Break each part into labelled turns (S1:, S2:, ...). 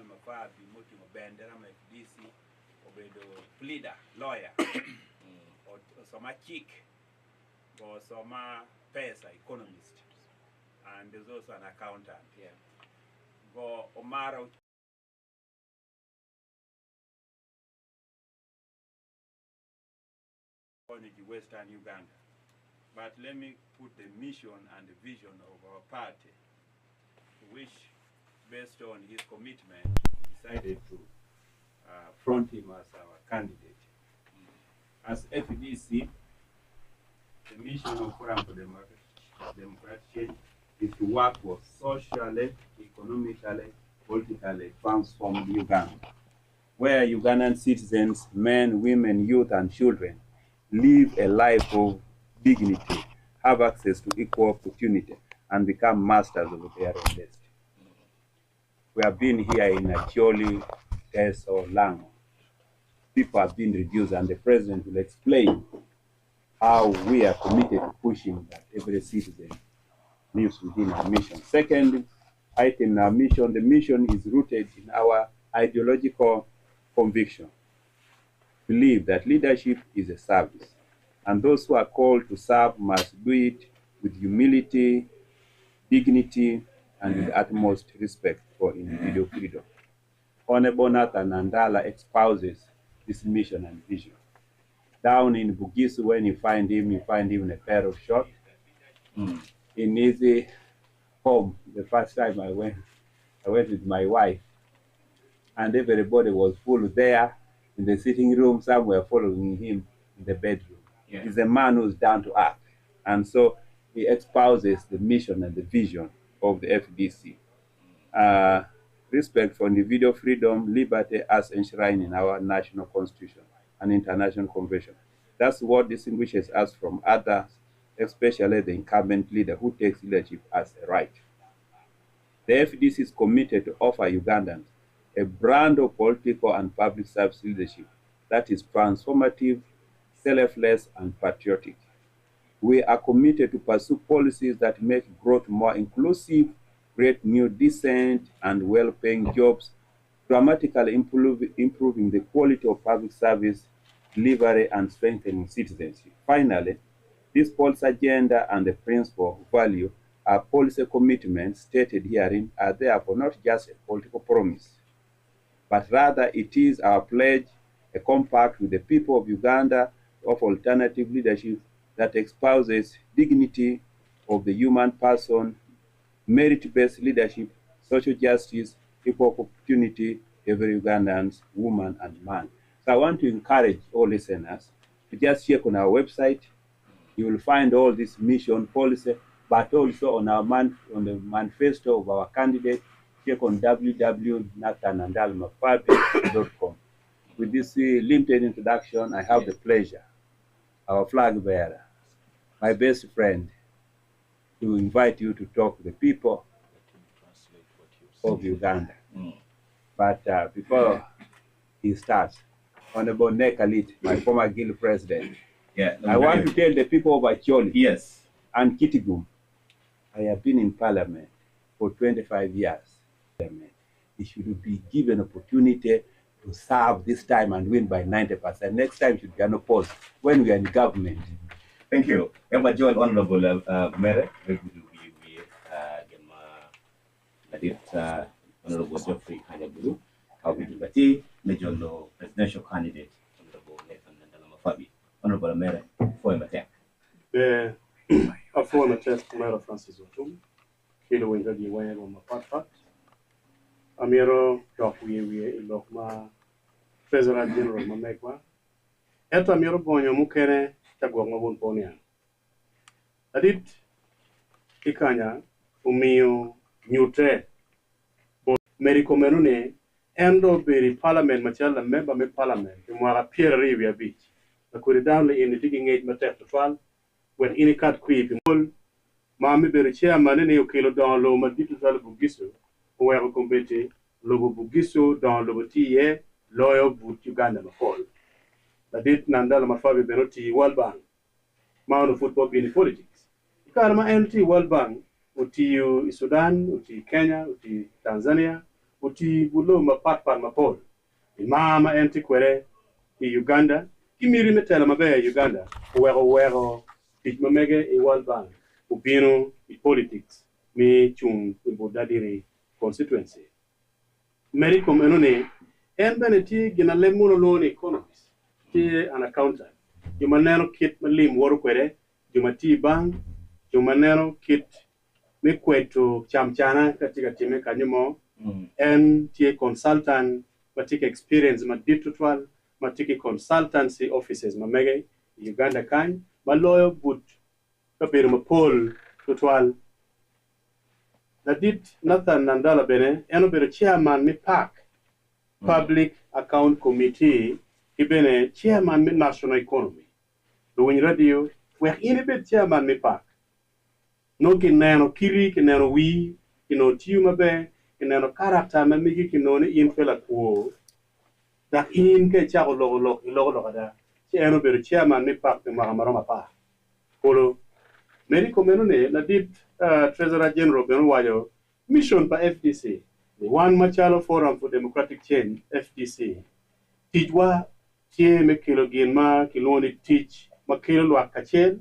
S1: Mafabi muti mubendera ma FDC obedo pleader lawyer osoma chick or soma pesa economist, and there's also an accountant. Go Omara Western Uganda. But let me put the mission and the vision of our party, which, based on his commitment, decided to front him as our candidate. As FDC, the mission of Forum for Democratic Change is to work for socially, economically, politically transformed Uganda, where Ugandan citizens, men, women, youth, and children live a life of dignity, have access to equal opportunity, and become masters of their own destiny. We have been here in Acholi, Tess, or Lango. People have been reduced, and the president will explain how we are committed to pushing that every citizen lives within our mission. Second item in our mission, the mission is rooted in our ideological conviction. Believe that leadership is a service, and those who are called to serve must do it with humility, dignity, and with utmost respect for individual freedom. Honorable Nathan Nandala espouses this mission and vision. Down in Bugisu, when you find him in a pair of shorts. In his home, the first time I went with my wife, and everybody was full there in the sitting room. Some were following him in the bedroom. He's a man who's down to earth, and so he espouses the mission and the vision of the FDC. Respect for individual freedom, liberty as enshrined in our national constitution and international convention. That's what distinguishes us from others, especially the incumbent leader who takes leadership as a right. The FDC is committed to offer Ugandans a brand of political and public service leadership that is transformative, selfless, and patriotic. We are committed to pursue policies that make growth more inclusive, create new decent and well-paying jobs, dramatically improving the quality of public service delivery and strengthening citizenship. Finally, this policy agenda and the principle of value are policy commitments stated herein are therefore not just a political promise, but rather it is our pledge, a compact with the people of Uganda of alternative leadership that espouses dignity of the human person, merit-based leadership, social justice, equal opportunity, every Ugandan woman and man. So I want to encourage all listeners to just check on our website. You will find all this mission policy, but also on on the manifesto of our candidate. Check on www.nathanandalmafabi.com. With this limited introduction, I have the pleasure, our flag bearer, my best friend, to invite you to talk to the people of Uganda. But before he starts, Honorable Nekalit, my former guild president, I want to tell the people of Acholi and Kitgum, I have been in parliament for 25 years. It should be given opportunity to serve this time and win by 90%. Next time should be unopposed when we are in government.
S2: Thank you. Emma Joel, Honorable Mayor, Honorable Geoffrey Kanyabulu, Kabidubati, Major Presidential Candidate, Honorable Nathan Nandalamafabi. Honorable Mayor, for him attack.
S3: The former test Mayor Francis Otum, Kilo Winter, the way on my part. Amiro, Doc, we Lokma, President General Mamekwa. Eta Miro Bonyo Mukere, Tagwama Wunponia. Adit Ikanya, Umio, Newtre, Medico Menune, Endo Berry Parliament, Machala member of Parliament, and Mara Pierre Rivia Beach. I could down in the digging age Matek to fall when any cat creep in all Mammy Berry Chairman and Kilo down low Maditu Bugiso, who have a compete Lobo Bugiso down Lobotie, lawyer Boot Uganda Fall. Adit Nandala Mafabi Benoti World Bank, Mount of Football in politics. Karma NT World Bank, Uti Sudan, Uti Kenya, Uti Tanzania, kuti bulo mapat mapol. Mama enti kwere i Uganda. Kimiri metela mabe Uganda. Wero tich mamege i World Bank. Upino i politics. Mi chung ibodadiri constituency. Medical menone en beneti gina lemuno loan economist. Ti an accountant. Jumanero kit malim woro kwere. Jumati bank. Jumanero kit mi kwetu chamchana katika time kanyumo. En ti consultant matik experience ma ditutwal matiki consultancy offices ma mege Uganda kan ma lawyer but kapir ma pol tutwal na dit Nathan Nandala bene eno bere chairman mi PAC Public Account Committee ibene chairman mi national economy do win radio we ini be chairman mi PAC no kineno kiri kineno wi kino tiuma be kineno character ma migi kinone in fela ko da in ke chago logo da ci eno bere chairman mi PAC ma maroma pa polo medico menone na dit treasurer general beno wajo mission pa FDC the one machalo forum for democratic change FDC tijwa tie me kilo gin ma kiloni teach ma kilo lwa kachel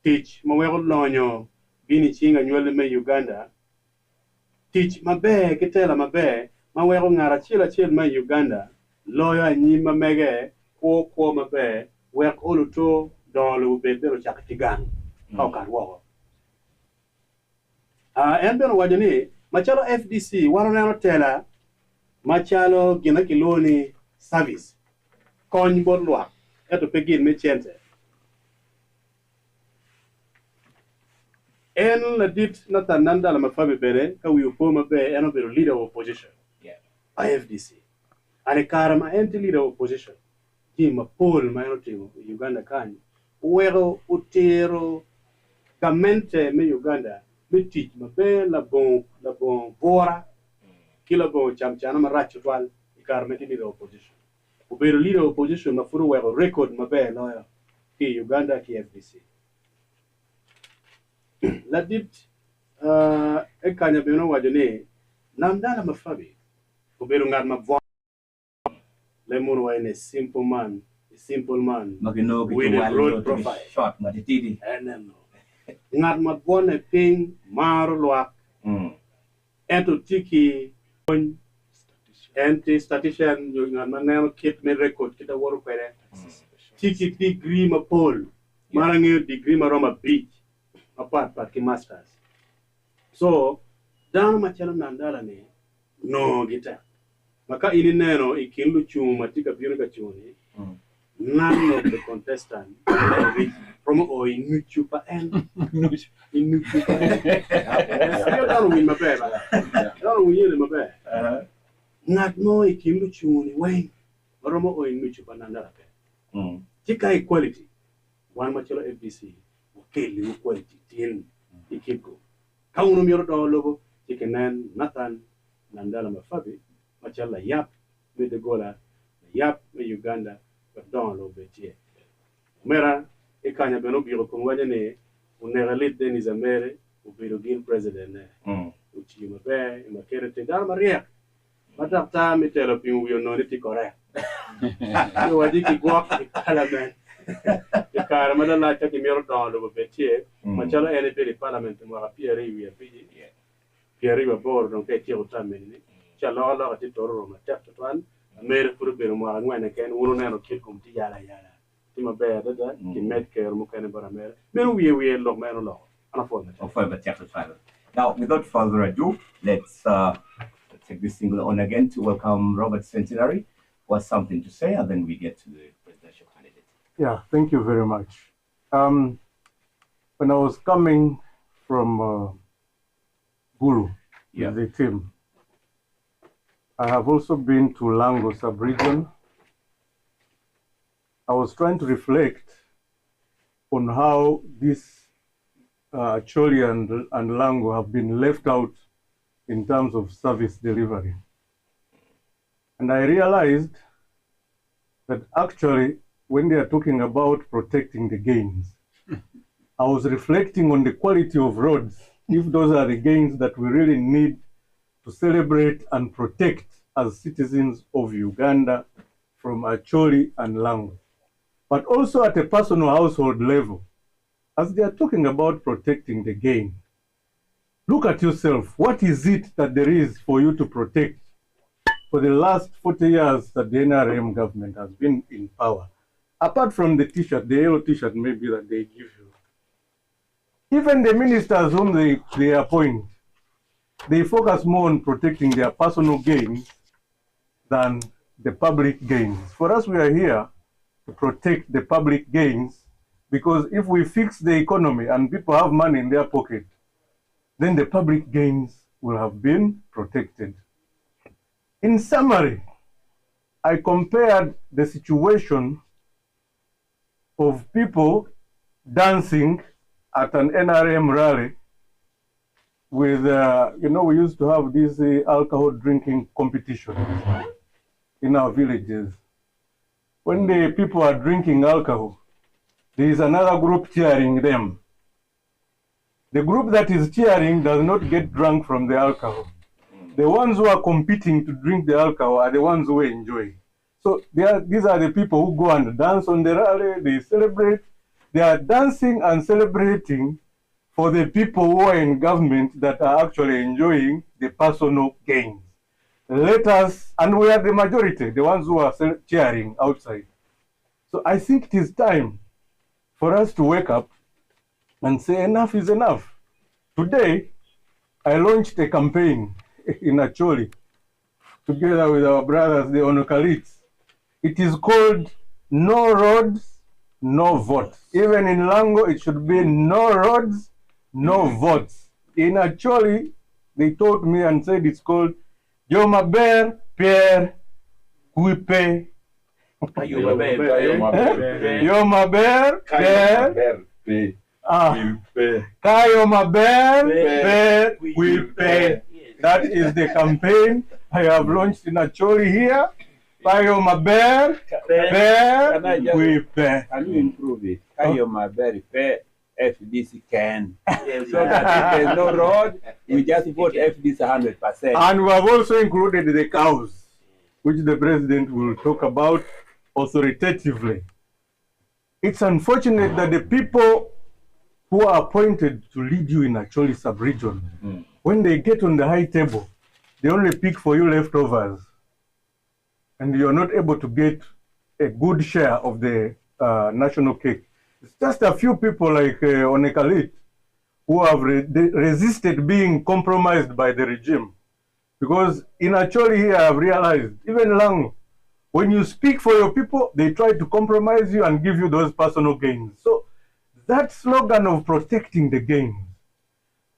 S3: teach ma wego lonyo bini chinga nywele me Uganda teach mabe kitela mabe ma wego ngara chila ma Uganda loyo anyima mege ko mabe wek oluto dolo bedero chakatigan kan wo en beno wajani machalo FDC wano neno tela machalo gina kiloni service kony bodlwa eto pegin me chente en la dit Nathan Nandala mafabe bere ka wi ko mabe eno bero leader of opposition FDC ane karama enti leader of opposition kima Paul mayano timo Uganda kan wero utero kamente me Uganda mitich mabe la bon bora kila bon chamchana maracho twal ikarmeti leader opposition ubero leader opposition mafuru wero record mabe loyo ki Uganda ki FDC la dit ekanya beno wajone Nandala mafabi ubero ngat mavwa lemon wine a simple man
S2: Magino
S3: with a broad profile
S2: short matitidi
S3: and ngat mabone ping marulwa ento tiki anti statistician yo ngat maneno kit me record kita woro kwere tiki degree ma pol marangi degree ma roma beach apart ki masters so down ma chana Nandala ne no gita maka ini neno ikindu chuma tika biro ka chuni none of the contestants from inuchu pa en inuchu pa en don't win my bad don't win my bad not no ikindu chuni wai romo inuchu pa Nandala pe tika equality one machelo FDC okeli equality tin ikiko kauno miro do logo tikenan Nathan Nandala mafabi machala yap me de gola yap me Uganda don lo betie mera e kanya beno biro ko wajane unegalit Denis Amere ubiro gin president ne uchi mabe makere te dar maria matapta mitelo pin wiyo no ti kore yo wadi ki gwak parliament e kara madala ta ki mero don lo betie machala ele pe parliament mo rapiere wi piji Pierre wa bor don ke tiyo tameni chala ti toro ma tapta tan mere pour bero mo ngwane ken wono neno Kitgum ti yala ti mabe da ti medker mo ken bara mere mero wiye lo mero lo ana fo
S2: Now, without further ado, let's take this single on again to welcome Robert Centenary, who has something to say, and then we get to the presidential candidate.
S4: Yeah, thank you very much. When I was coming from Gulu with the team, I have also been to Lango sub-region. I was trying to reflect on how this Choli and Lango have been left out in terms of service delivery. And I realized that actually, when they are talking about protecting the gains, I was reflecting on the quality of roads, if those are the gains that we really need to celebrate and protect as citizens of Uganda from Acholi and Lango, but also at a personal household level. As they are talking about protecting the game, look at yourself. What is it that there is for you to protect for the last 40 years that the NRM government has been in power? Apart from the t-shirt, the yellow t-shirt maybe that they give you. Even the ministers whom they appoint, they focus more on protecting their personal gains than the public gains. For us, we are here to protect the public gains, because if we fix the economy and people have money in their pocket, then the public gains will have been protected. In summary, I compared the situation of people dancing at an NRM rally with, we used to have these alcohol drinking competitions in our villages. When the people are drinking alcohol, there is another group cheering them. The group that is cheering does not get drunk from the alcohol. The ones who are competing to drink the alcohol are the ones who enjoy. So these are the people who go and dance on the rally, they celebrate. They are dancing and celebrating for the people who are in government that are actually enjoying the personal gains. Let us, and we are the majority, the ones who are cheering outside. So I think it is time for us to wake up and say enough is enough. Today, I launched a campaign in Acholi together with our brothers, the Onokalites. It is called No Roads, No Votes. Even in Lango, it should be No Roads, No Votes. In Acholi, they told me and said it's called Yoma Ber Per Kuipe. Yoma Ber Per Kayoma Ber Per Kuipe. That is the campaign I have launched in Acholi here. Kayoma Ber Per Kuipe.
S1: Can you improve it? Kayoma Ber Per FDC can. So that if there's no road, we just vote FDC 100%.
S4: And we have also included the cows, which the president will talk about authoritatively. It's unfortunate that the people who are appointed to lead you in Acholi sub-region, when they get on the high table, they only pick for you leftovers, and you're not able to get a good share of the national cake. It's just a few people like Onekalit who have resisted being compromised by the regime. Because in Acholi here, I've realized, even Lang, when you speak for your people, they try to compromise you and give you those personal gains. So that slogan of protecting the gains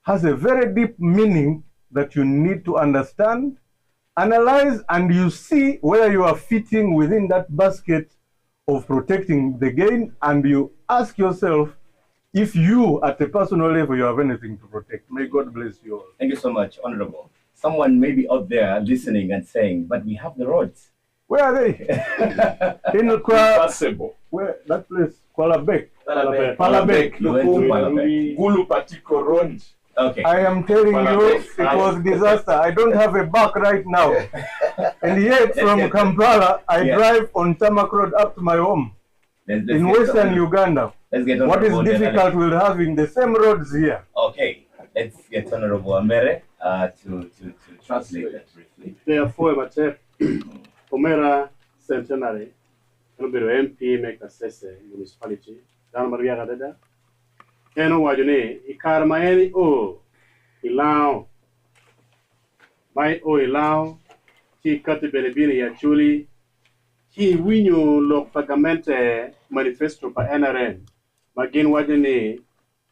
S4: has a very deep meaning that you need to understand, analyze, and you see whether you are fitting within that basket of protecting the gain, and you ask yourself if you, at a personal level, you have anything to protect. May God bless you all.
S2: Thank you so much, Honorable. Someone may be out there listening and saying, but we have the roads.
S4: Where are they? In
S5: Impossible.
S4: where that place? Palabek.
S3: Palabek.
S2: You went to Palabek.
S5: Gulu Patiko Road.
S2: Okay.
S4: I am telling you, it was disaster. I don't have a back right now. And yet, from Kampala, I drive on Tamak Road up to my home in western Uganda.
S2: Let's get on
S4: What is difficult with having the same roads here?
S2: Okay, let's get Honorable Amere to translate that briefly.
S3: Therefore, Mate, Omera Centenary, MP make assessor municipality, Dan Maria Gadeda. Eno wajune ikarma eni o ilao mai o ilao ti kati benebini ya chuli ki winyo lok pagamente manifesto pa NRM magin wajune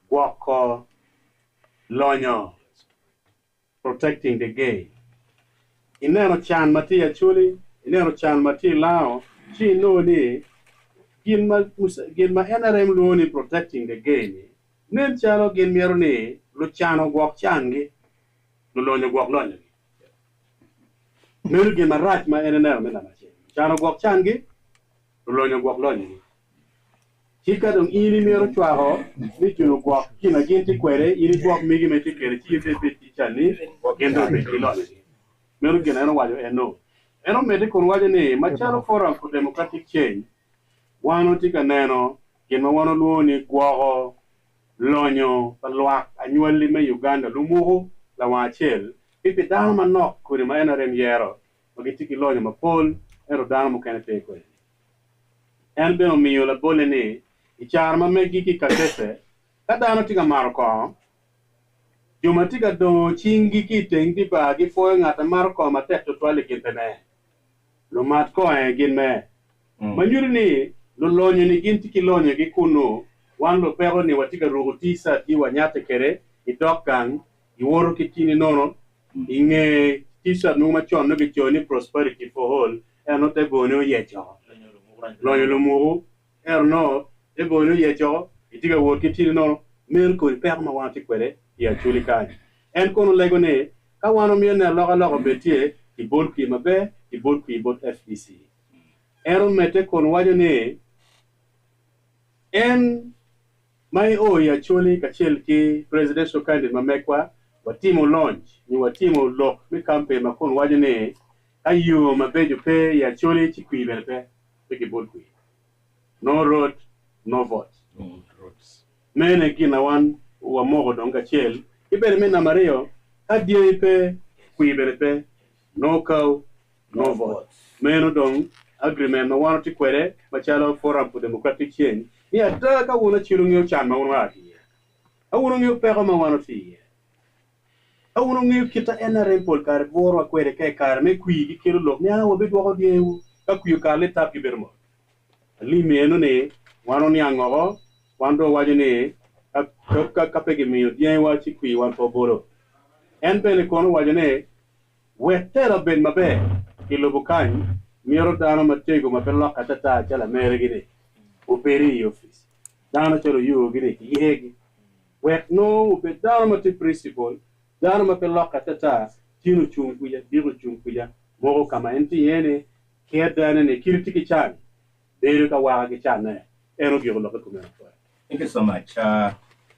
S3: wako lonyo protecting the gay inero chan mati ya chuli inero chan mati lao chi no ni gin ma NRM lo ni protecting the gay ni nen chalo gen miero ni lo chano gwok changi lo lonyo gwok lonyo nelu gen marach ma enenero mena machi chano gwok changi lo lonyo gwok lonyo chika dong ili miero chwaho ni chuno gwok kina ginti kwere ili gwok migi meti kere chi te peti chani gendo peti lonyo Mero gena eno wajo eno. Eno mede kon wajo ni machalo forum for democratic change. Wano tika neno gima wano luo ni gwogo lonyo palwak anyuali me Uganda lumuho la wachel pipi dano manok kuri ma ena rem yero magitiki lonyo mapol ero dano mo kene te kwe en beno miyo la bole ni ichar ma me giki katese ka dano tika maro ko juma tika do chingi ki tengi ba gi foyo ngata maro ko ma tek to twali gintene lo mat ko gin me manyuri ni lo lonyo ni ginti ki lonyo gi kuno wan lo pero ni watika rugo tisa ti wanyate kere idokan iworo kitini nono inge tisa numa chon no gichoni prosperity for all eno te bono yecho lonyo lo mugo erno te bono yecho itika wor kitini nono mer ko per ma wanti kwere ya chuli kan en kono lego ne ka wano mi ne loga betie ibol ki mabe ibol ki bot FDC ero mete kono wajo ne en mai ya chuli kachel ki presidential candidate mamekwa watimo launch ni watimo lock mi campaign makon wajo ne ayo mabejo pe ya chuli chikwi belpe peki bolkwi no road no vote mene kina wan wa mogo donga chel ibere mena mario adie pe kwi belpe no cow no vote meno dong agreement no wan tikwere machalo forum for democratic change ni ataka wona chirungyo chan ma wona ati awuno ngyo pego ma wano ti awuno ngyo kita NRM pol kar boro kwere ke kar me kwi gi kero lok nya wo be dwogo diewu ka kwi ka le tap gibermo ali meno ne wano ni angogo wando waje ne ka pege mi dien wa chi kwi wan to boro en pele kono waje ne wetera ben mabe ilobo kan miero dano matego ma pelo katata chala mere gide operi office dano chalo yu gide yegi wet no be dano mati principal dano ma pelo katata tino chunguya biro chunguya mogo kama enti yene kedane ne kiritiki chan dero ka waga ki chan ero gyo lo ko mena.
S2: Thank you so much.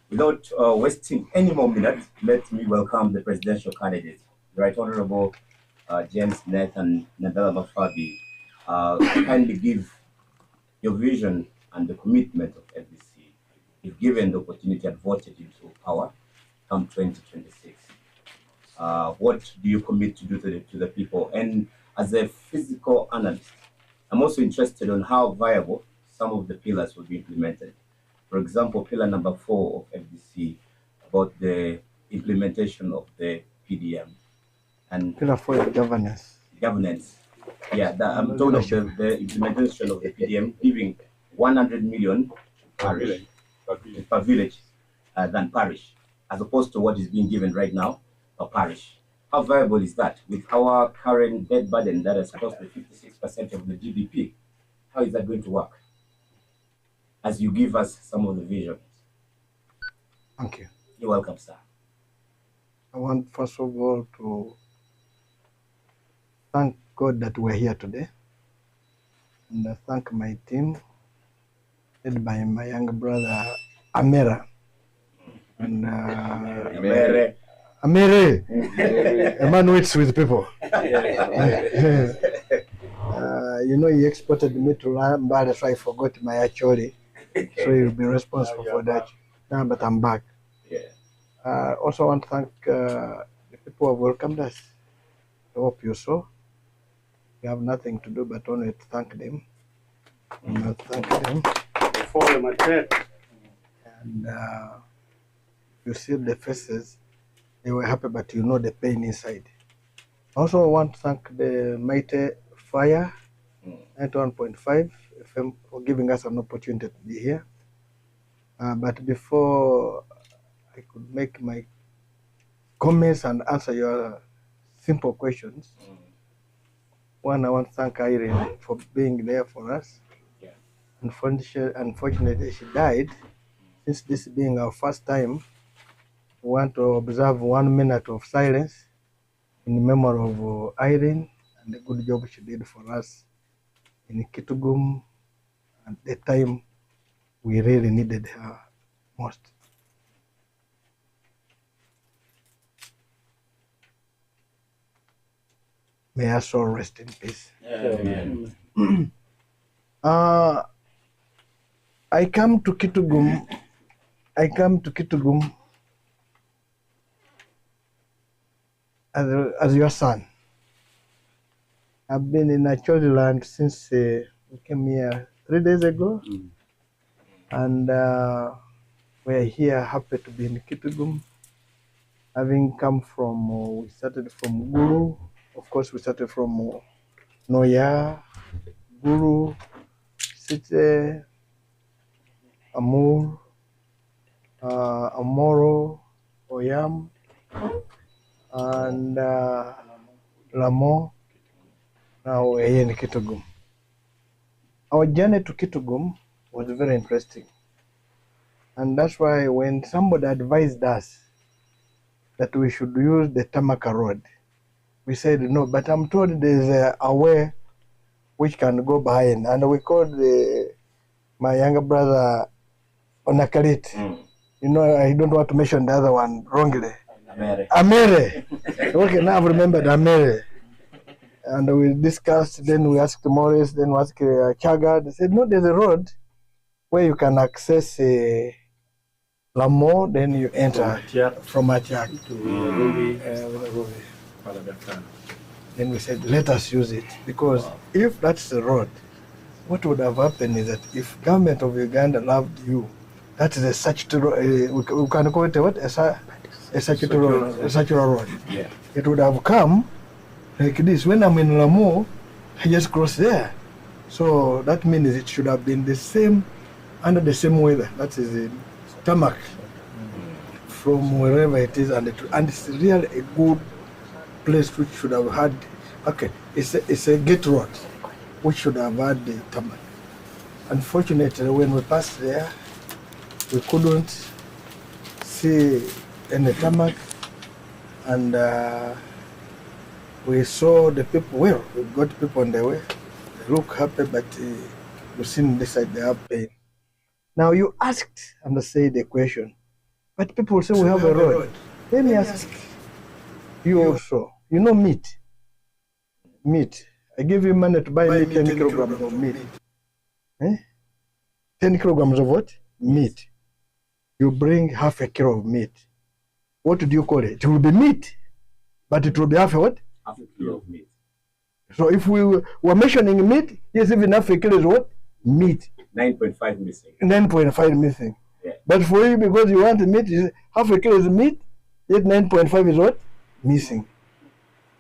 S2: Without wasting any more minutes, let me welcome the presidential candidate, the Right Honorable James Nathan Nadala Mafabi. Kindly give your vision and the commitment of FDC, if given the opportunity and voted into power come 2026. What do you commit to do to the people? And as a physical analyst, I'm also interested on how viable some of the pillars will be implemented. For example, pillar number 4 of FDC about the implementation of the PDM. And
S6: pillar 4 is governance.
S2: Governance. Yeah, I'm talking of the implementation of the PDM, giving 100 million per village than parish, as opposed to what is being given right now per parish. How viable is that with our current debt burden that is close to 56% of the GDP? How is that going to work? As you give us some of the visions.
S6: Thank you.
S2: You're welcome, sir.
S6: I want first of all to thank God that we're here today, and I thank my team, led by my younger brother Amera, and Amere, a man waits with people. You know, he exported me to Lambada, so I forgot my actually, so he'll be responsible for that. Now, but I'm back.
S2: Yeah.
S6: Also want to thank the people who have welcomed us. I hope you saw. We have nothing to do but only to thank them. Thank them.
S3: For my pet.
S6: And you see the faces, they were happy, but you know the pain inside. Also, I want to thank the mighty Fire 91.5 FM for giving us an opportunity to be here. But before I could make my comments and answer your simple questions, one, I want to thank Irene for being there for us.
S2: Yeah.
S6: Unfortunately, she died. Since this being our first time, we want to observe 1 minute of silence in memory of Irene and the good job she did for us in Kitgum at the time we really needed her most. May her soul rest in peace.
S1: Amen.
S6: I come to Kitgum. As your son. I've been in Acholi land since we came here 3 days ago, and we're here happy to be in Kitgum. Having come from, we started from Guru. Of course, we started from Noya, Guru, Site, Amur, Amoro, Oyam, and Lamo. Now we're here in Kitgum. Our journey to Kitgum was very interesting. And that's why when somebody advised us that we should use the Tamaka road, we said no, but I'm told there's a way which can go behind. And we called my younger brother Onakalit. You know, I don't want to mention the other one wrongly. Amere. Okay, now I've remembered Amere. And we discussed, then we asked Morris, then we asked Chaga. They said, no, there's a road where you can access Lamo, then you enter from Atiak to Ruby. Then we said, let us use it. Because if that's the road, what would have happened is that if government of Uganda loved you, that is a statutory, we can call it a what? A statutory road.
S2: Yeah.
S6: It would have come like this. When I'm in Lamo, I just cross there. So that means it should have been the same, under the same weather. That is the tarmac from wherever it is, and it's really a good place which should have had. Okay, it's a gate road which should have had the tarmac. Unfortunately, when we passed there, we couldn't see any tarmac, and we saw the people. Well, we got people on the way. They look happy, but you see this side they have pain. Now you asked and say the question, but people say we have a road. Let me ask you also. You know meat. Meat. I give you money to buy me 10 kilograms of meat. 10 kilograms of what? Meat. You bring half a kilo of meat. What do you call it? It will be meat, but it will be half a what?
S2: Half a kilo of meat.
S6: So if we were mentioning meat, yes, even half a kilo is what? Meat.
S2: 9.5 missing.
S6: 9.5 missing.
S2: Yeah.
S6: But for you, because you want meat, half a kilo is meat, yet 9.5 is what? Missing.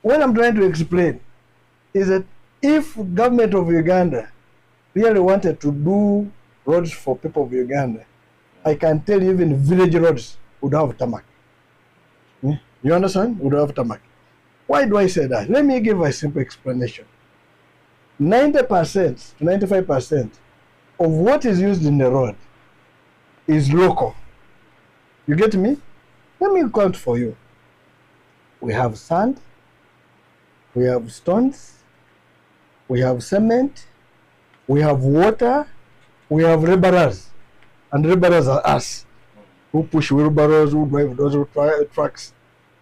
S6: What I'm trying to explain is that if government of Uganda really wanted to do roads for people of Uganda, I can tell you even village roads would have tarmac. You understand? Would have tarmac. Why do I say that? Let me give a simple explanation. 90% to 95% of what is used in the road is local. You get me? Let me count for you. We have sand, we have stones, we have cement, we have water, we have laborers. And laborers are us, who push wheelbarrows, who drive those trucks.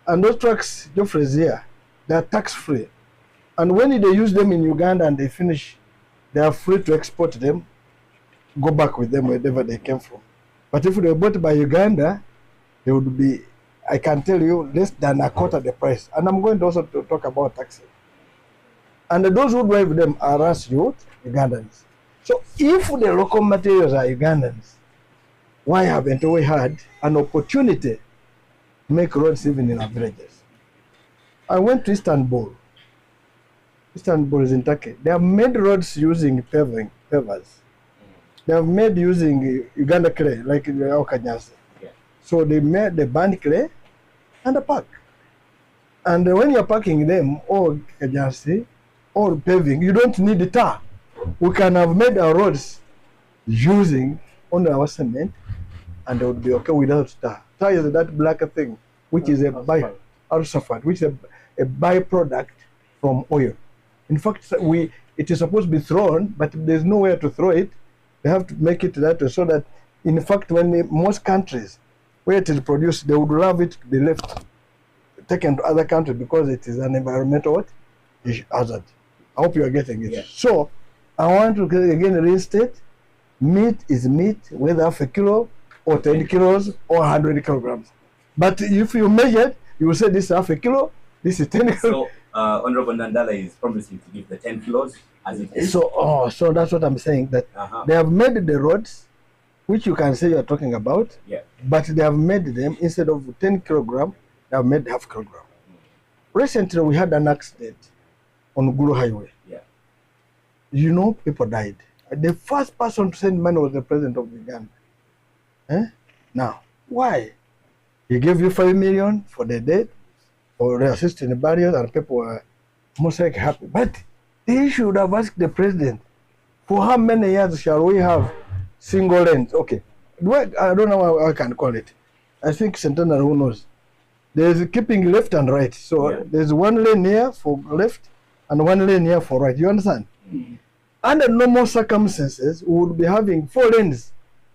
S6: And those trucks, Geoffrey's here, they are tax-free. And when they use them in Uganda and they finish, they are free to export them, go back with them wherever they came from. But if they were bought by Uganda, they would be, I can tell you, less than a quarter the price. And I'm going to also to talk about taxes. And those who drive them are us youth, Ugandans. So if the local materials are Ugandans, why haven't we had an opportunity to make roads even in our villages? I went to Istanbul. Istanbul is in Turkey. They have made roads using pavers. They have made using Uganda clay, like Okanyasi.
S2: Yeah.
S6: So they made the band clay and a park. And when you're parking them, or Kanyasi, or paving, you don't need the tar. We can have made our roads using only our cement, and they would be okay without tar. Tar is that black thing, which is a which is a byproduct from oil. In fact, it is supposed to be thrown, but there's nowhere to throw it. They have to make it that way, so that, in fact, when most countries where it is produced, they would love it to be left, taken to other countries, because it is an environmental is hazard. I hope you are getting it.
S2: Yeah.
S6: So I want to again reinstate, meat is meat, whether half a kilo or 10 kilos or 100 kilograms. But if you measure, you will say this is half a kilo, this is 10 kilos.
S2: So Honorable Nandala is promising to give the 10 kilos as it is.
S6: So that's what I'm saying, that they have made the roads, which you can say you are talking about,
S2: Yeah.
S6: but they have made them, instead of 10 kilogram, they have made half kilogram. Recently, we had an accident on Guru Highway.
S2: Yeah.
S6: You know, people died. The first person to send money was the president of Uganda. Now, why? He gave you 5 million for the dead, for the assisting the barriers, and people were most like happy. But he should have asked the president, for how many years shall we have single lanes? Okay, I don't know how I can call it. I think Centenary, who knows? There's keeping left and right. So there's one lane here for left and one lane here for right. You understand? Under normal circumstances, we would be having 4 lanes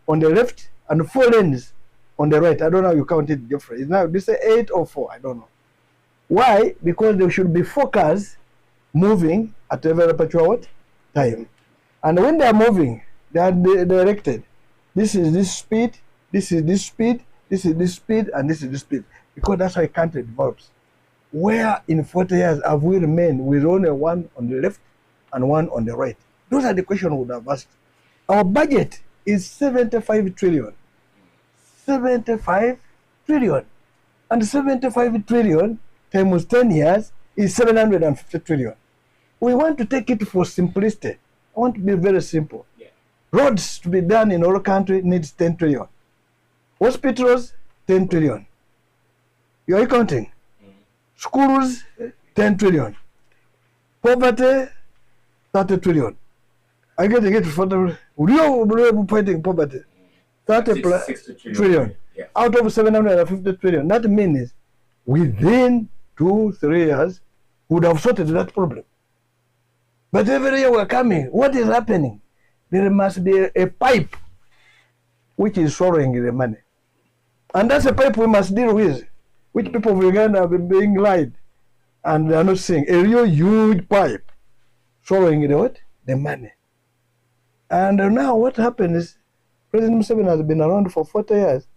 S6: on the left and 4 lanes on the right. I don't know how you count it, Geoffrey. Now, this is 8 or 4, I don't know. Why? Because there should be 4 cars moving at a very particular time. And when they are moving, they are directed. This is this speed, this is this speed, this is this speed, and this is this speed. Because that's how a country develops. Where in 40 years have we remained with only one on the left and one on the right? Those are the questions we would have asked. Our budget is 75 trillion. 75 trillion. And 75 trillion times 10 years is 750 trillion. We want to take it for simplicity. I want to be very simple.
S2: Yeah.
S6: Roads to be done in our country needs 10 trillion. Hospitals, 10 trillion. You are counting? Schools, 10 trillion. Poverty, 30 trillion. I get to get for real fighting poverty. 30 plus
S2: 60
S6: trillion.
S2: Yeah.
S6: Out of 750 trillion. That means within 2-3 years, we would have sorted that problem. But every year we're coming. What is happening? There must be a pipe which is swallowing the money. And that's a pipe we must deal with, which people of Uganda have been being lied. And they are not seeing a real huge pipe swallowing the what? The money. And now what happened is President Museveni has been around for 40 years.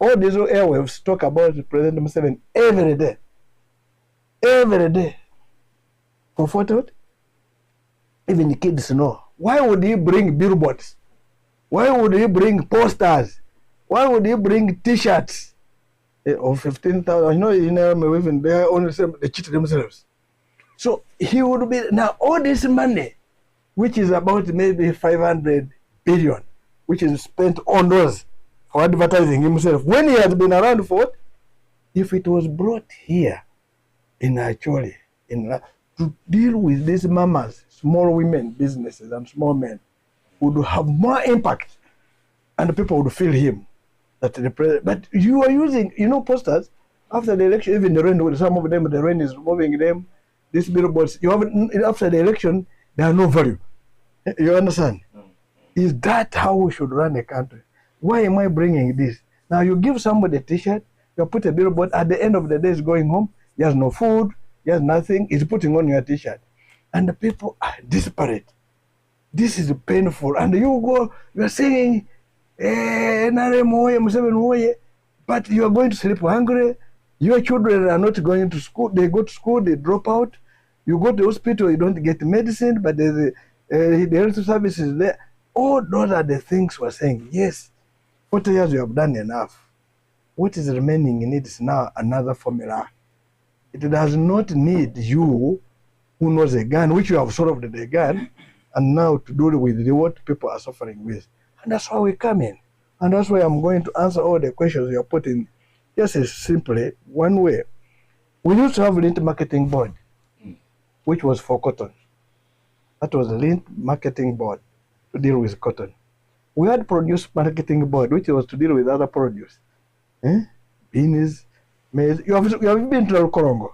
S6: All these airwaves talk about President Museveni every day. Every day. For 40 what? Even the kids know. Why would he bring billboards? Why would he bring posters? Why would he bring T-shirts of 15,000? You know, even they only they cheat themselves. So he would be now all this money, which is about maybe 500 billion, which is spent on those for advertising himself. When he has been around for what? If it was brought here in Acholi, to deal with these mamas, small women businesses and small men, would have more impact, and people would feel him. That the president, but you are using, posters after the election. Even the rain, with some of them, the rain is removing them. These billboards, you have after the election, they have no value. You understand? Is that how we should run a country? Why am I bringing this? Now you give somebody a T-shirt, you put a billboard. At the end of the day, he's going home. He has no food. He has nothing. He's putting on your T-shirt, and the people are desperate. This is painful. And you are saying, but you are going to sleep hungry. Your children are not going to school. They go to school, they drop out. You go to the hospital, you don't get medicine, but the health services there. All those are the things we're saying. Yes, 40 years you have done enough. What is remaining needs now another formula. It does not need you who knows a gun, which you have solved the gun, and now to do with what people are suffering with. And that's why we come in. And that's why I'm going to answer all the questions you are putting just as simply one way. We used to have a lint marketing board, which was for cotton. That was a lint marketing board to deal with cotton. We had produce marketing board, which was to deal with other produce. Beans, maize. You have been to Korongo.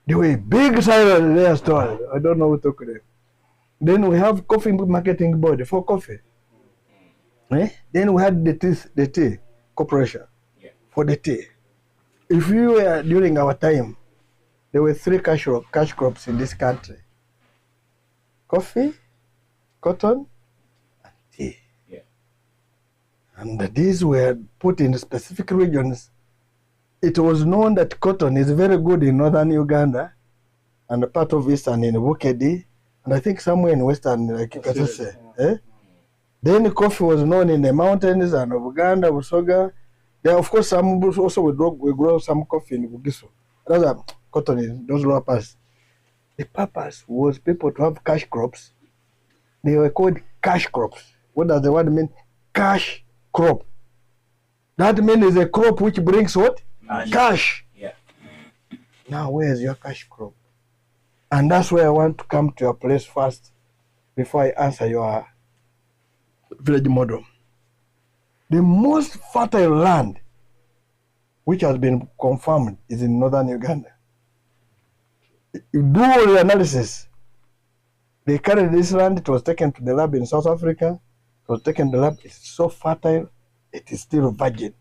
S6: There were big silence there store. I don't know what to do. Then we have coffee marketing board for coffee. Then we had the tea corporation for the tea. If you were during our time, there were three cash crops in this country: coffee, cotton, and tea.
S2: Yeah.
S6: And these were put in specific regions. It was known that cotton is very good in northern Uganda and a part of eastern in Bukedi, and I think somewhere in western, like Kasese. Then coffee was known in the mountains and of Uganda, Busoga. There, of course, some also we grow some coffee in Bugiso. Rather, cotton in those lower parts. The purpose was people to have cash crops. They were called cash crops. What does the word mean? Cash crop. That means a crop which brings what? Cash.
S2: Yeah.
S6: Now, where is your cash crop? And that's where I want to come to your place first before I answer your village model. The most fertile land which has been confirmed is in northern Uganda. You do all the analysis. They carried this land, it was taken to the lab in South Africa, it was taken to the lab, it's so fertile, it is still virgin.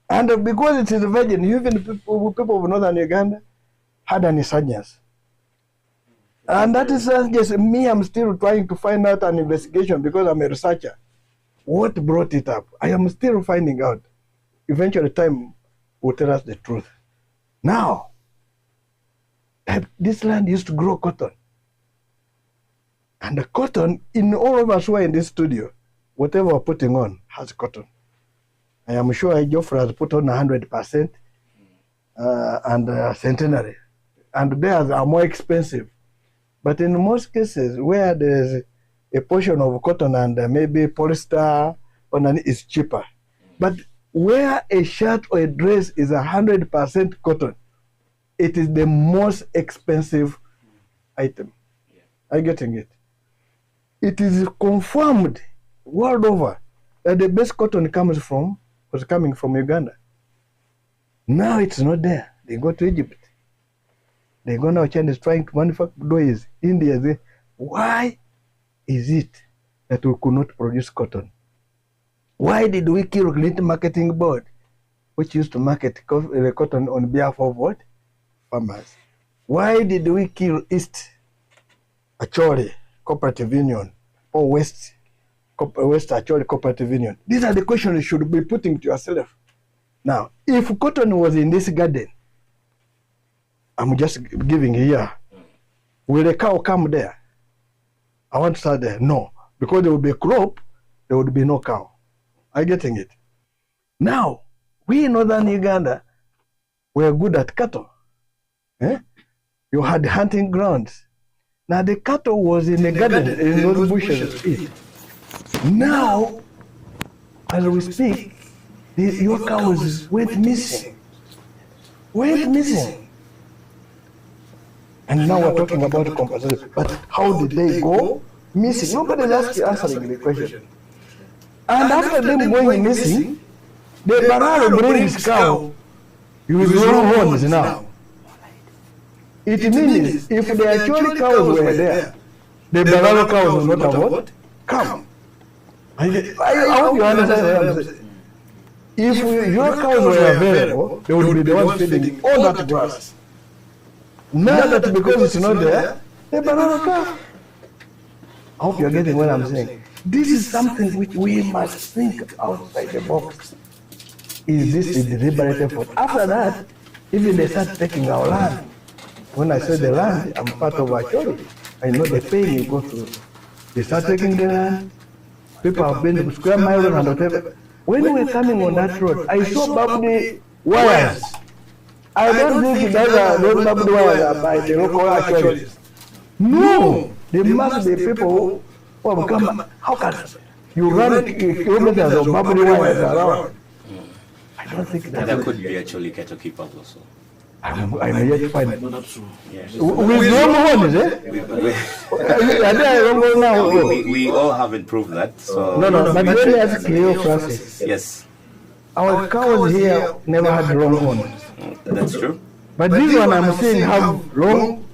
S6: And because it is virgin, even people of northern Uganda had an insurgence. And that is just me, I'm still trying to find out an investigation because I'm a researcher. What brought it up? I am still finding out. Eventually time will tell us the truth. Now, this land used to grow cotton. And the cotton, in all of us who are in this studio, whatever we're putting on has cotton. I am sure Geoffrey has put on 100% and centenary. And theirs are more expensive. But in most cases, where there's a portion of cotton and maybe polyester, it's cheaper. But where a shirt or a dress is 100% cotton, it is the most expensive item.
S2: Yeah.
S6: Are you getting it? It is confirmed world over that the best cotton was coming from Uganda. Now it's not there. They go to Egypt. They go now, China is trying to manufacture toys. India, why is it that we could not produce cotton? Why did we kill Clinton Marketing Board, which used to market cotton on behalf of what? Farmers. Why did we kill East Acholi Cooperative Union or West Acholi Cooperative Union? These are the questions you should be putting to yourself. Now, if cotton was in this garden, I'm just giving here, will a cow come there? I want to start there. No, because there will be a crop, there would be no cow. Are you getting it? Now, we in northern Uganda were good at cattle. You had hunting grounds. Now the cattle was in the garden, in those bushes. Now, as we speak, your cows went missing. And now we're talking about compensation. But how did they go missing? Nobody is answering the question. And after them going missing, the Bararo brings cow with long horns now. It means if the actual cows were there, the Bararo cows would not have what? Come. I hope you understand what I'm saying. If your cows were available, they would be the ones feeding all that grass. Now that because it's not there, the Bararo cow. I hope you're getting what I'm saying. This is something which we must think outside the box. Is this a deliberate effort? After that, even they start taking our land. When I say the land, I'm part of our church. I know the pain you go through. They start taking the land. People have been to square mile and whatever. When we were coming on that road, I saw barbed wires. I don't think that those barbed wires are by the local churches. No, there must be people who have come. How can you run kilometers of barbed wires around? I don't think that.
S2: There could be actually cattle keepers also.
S6: I may yet find it.
S2: Yes.
S6: With long horns,
S2: We all haven't proved that. So
S6: No, but let me ask you, Francis.
S2: yes,
S6: Our cows here never had long horns.
S2: that's true.
S6: But this one I'm seeing have long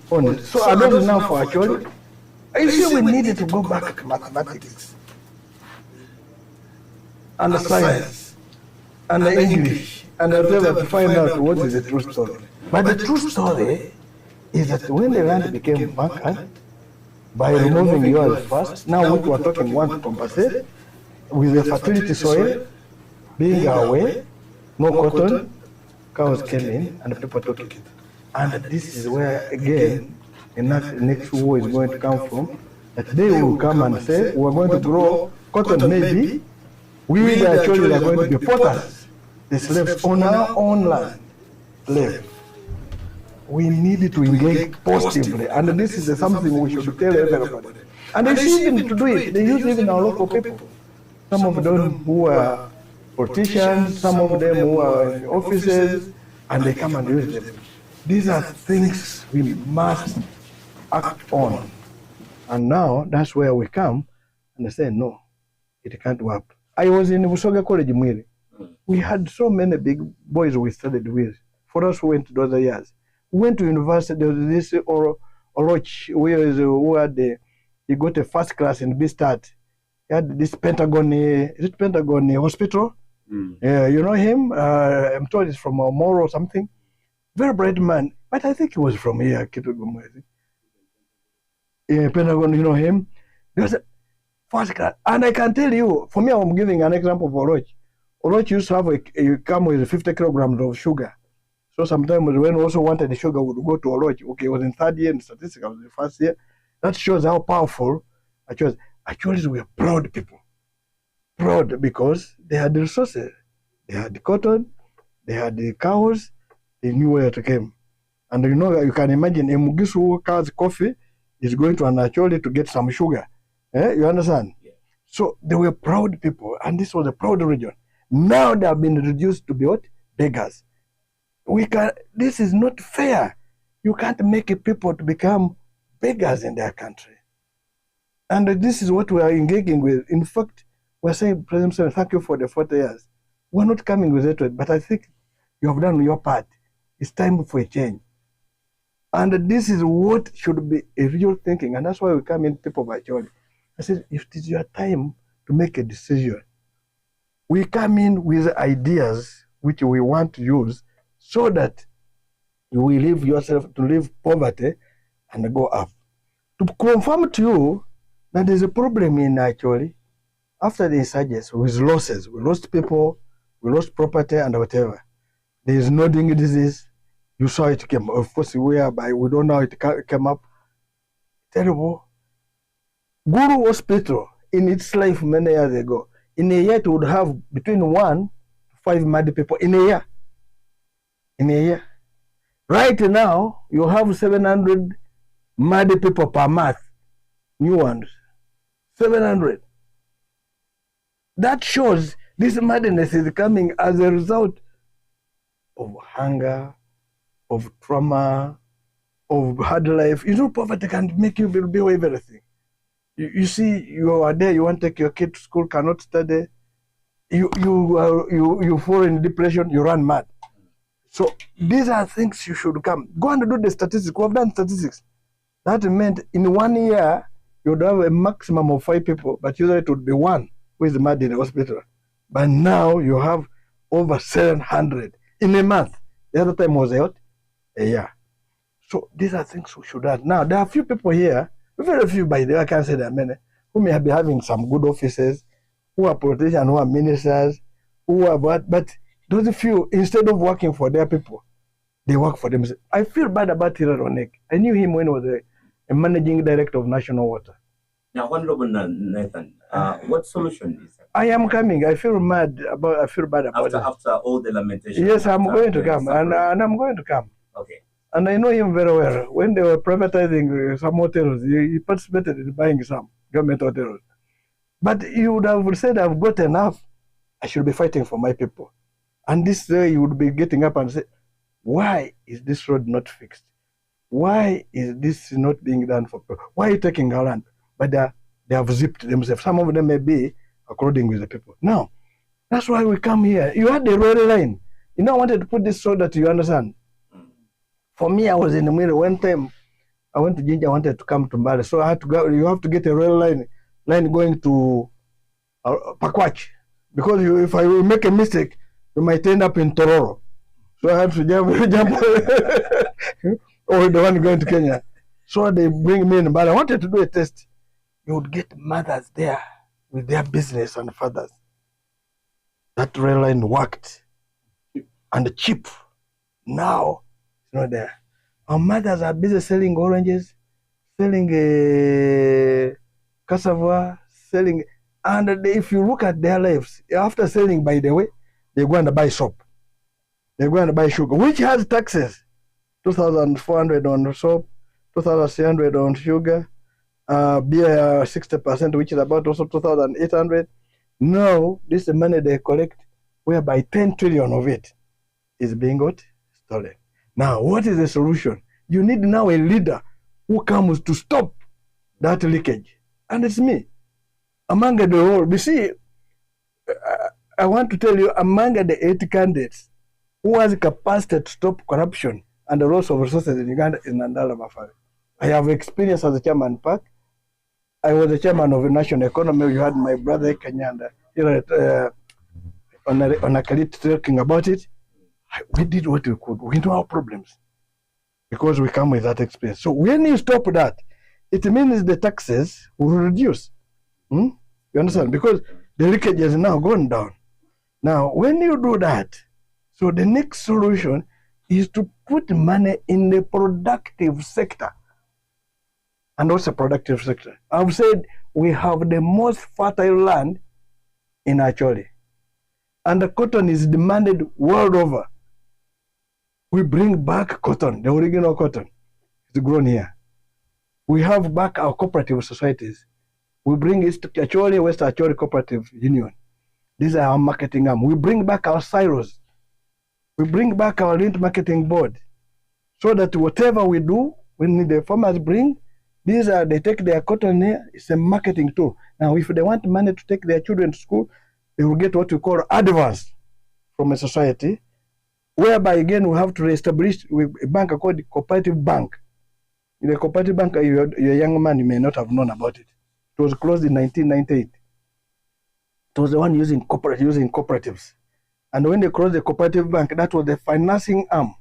S6: horns. So I don't know for actually. I see we needed to go back to mathematics and the science and the English and whatever to find out what is the true story. But the true story is that when the land became vacant, by removing yours first, now which we're talking want to compensate, with the fertility soil being away, no cotton, cows came in and people took it. And this is where, again, the next war is going to come from, that they will come and say, we're going to grow cotton maybe, we the children are going to be potters, the slaves on our own land, slave. We need to engage positively, and this is something we should tell everybody. And they see even to do it, they use even our local people. Some of them who are politicians, some of them who are in offices, and they come and use them. These are things we must act on. And now that's where we come and they say, no, it can't work. I was in Busoga College, Mwiri. We had so many big boys we studied with. For us, we went to those years. We went to university, there was this Oroch, who had he got a first class in B-Stat. He had this Pentagon, is it Pentagon hospital? You know him? I'm told he's from Moro or something. Very bright man, but I think he was from here, Kitgum. Yeah, Pentagon, you know him? He was a first class. And I can tell you, for me, I'm giving an example of Oroch. Oroch used to have you come with 50 kilograms of sugar. So sometimes when we also wanted the sugar, we would go to Oroch. Okay, it was in third year in statistics, I was in the first year. That shows how powerful actually we are proud people. Proud because they had the resources. They had the cotton, they had the cows, they knew where it came. And you know, you can imagine a Mugisu cow's coffee is going to an Acholi to get some sugar. You understand? Yeah. So they were proud people, and this was a proud region. Now they have been reduced to be what? Beggars. This is not fair. You can't make people to become beggars in their country. And this is what we are engaging with. In fact, we're saying, President, thank you for the 40 years. We're not coming with it, but I think you have done your part. It's time for a change. And this is what should be a real thinking. And that's why we come in, people by Choli. I said, if it is your time to make a decision, we come in with ideas which we want to use so that you will leave yourself to leave poverty and go up. To confirm to you that there's a problem in actually, after the insurgents, with losses, we lost people, we lost property and whatever. There is nodding disease. You saw it came. Of course, whereby we don't know how it came up. Terrible. Guru Hospital, in its life many years ago, in a year it would have between 1 to 5 mad people in a year. In a year. Right now, you have 700 mad people per month. New ones. 700. That shows this madness is coming as a result of hunger, of trauma, of hard life. You know, poverty can make you be everything. You see, you are there, you want to take your kid to school, cannot study. You fall in depression, you run mad. So these are things you should come. Go and do the statistics. We have done statistics. That meant in 1 year, you would have a maximum of 5 people, but usually it would be 1 who is mad in the hospital. But now you have over 700 in a month. The other time was a year. So these are things we should have. Now, there are a few people here, very few by the way, I can't say that many, who may be having some good offices, who are politicians, who are ministers, who are what, but those few, instead of working for their people, they work for themselves. I feel bad about Hira Ronek. I knew him when he was a managing director of National Water.
S2: Now, Honorable Nathan, what solution is that?
S6: I am coming. I feel bad about it.
S2: After all the lamentations.
S6: Yes, I'm going to come, and I'm going to come.
S2: Okay.
S6: And I know him very well. When they were privatizing some hotels, he participated in buying some government hotels. But he would have said, I've got enough. I should be fighting for my people. And this way, you would be getting up and say, why is this road not fixed? Why is this not being done for people? Why are you taking our land? But they have zipped themselves. Some of them may be according with the people. Now, that's why we come here. You had the rail line. You know, I wanted to put this so that you understand. For me, I was in the middle. One time, I went to Jinja, I wanted to come to Mbale. So I had to go, you have to get a rail line going to Pakwach. Because if I will make a mistake, you might end up in Tororo. So I had to jump. Or the one going to Kenya. So they bring me in, but I wanted to do a test. You would get mothers there with their business and fathers. That rail line worked and cheap. Now it's not there. Our mothers are busy selling oranges, selling cassava, selling, and if you look at their lives, after selling, by the way, they go and buy soap. They go and buy sugar, which has taxes, 2,400 on soap, 2,300 on sugar, beer 60%, which is about also 2,800. Now, this is the money they collect, whereby 10 trillion of it is being what? Stolen. Now, what is the solution? You need now a leader who comes to stop that leakage. And it's me. Among the whole, you see, I want to tell you, among the 8 candidates who has capacity to stop corruption and the loss of resources in Uganda is Nandala Mafari. I have experience as a chairman Park. I was the chairman of the national economy. You had my brother Kanyanda here on a colleague talking about it. We did what we could. We know our problems because we come with that experience. So when you stop that, it means the taxes will reduce. You understand? Because the leakage is now gone down. Now, when you do that, so the next solution is to put money in the productive sector. And what's a productive sector? I've said we have the most fertile land in Acholi. And the cotton is demanded world over. We bring back cotton, the original cotton. It's grown here. We have back our cooperative societies. We bring East Acholi, West Acholi Cooperative Union. These are our marketing arm. We bring back our silos. We bring back our lint marketing board. So that whatever we do, when the farmers bring, they take their cotton here, it's a marketing tool. Now, if they want money to take their children to school, they will get what we call advance from a society, whereby again we have to establish a bank called the Cooperative Bank. In the Cooperative Bank, you're a young man, you may not have known about it. It was closed in 1998. It was the one using cooperatives. And when they closed the Cooperative Bank, that was the financing arm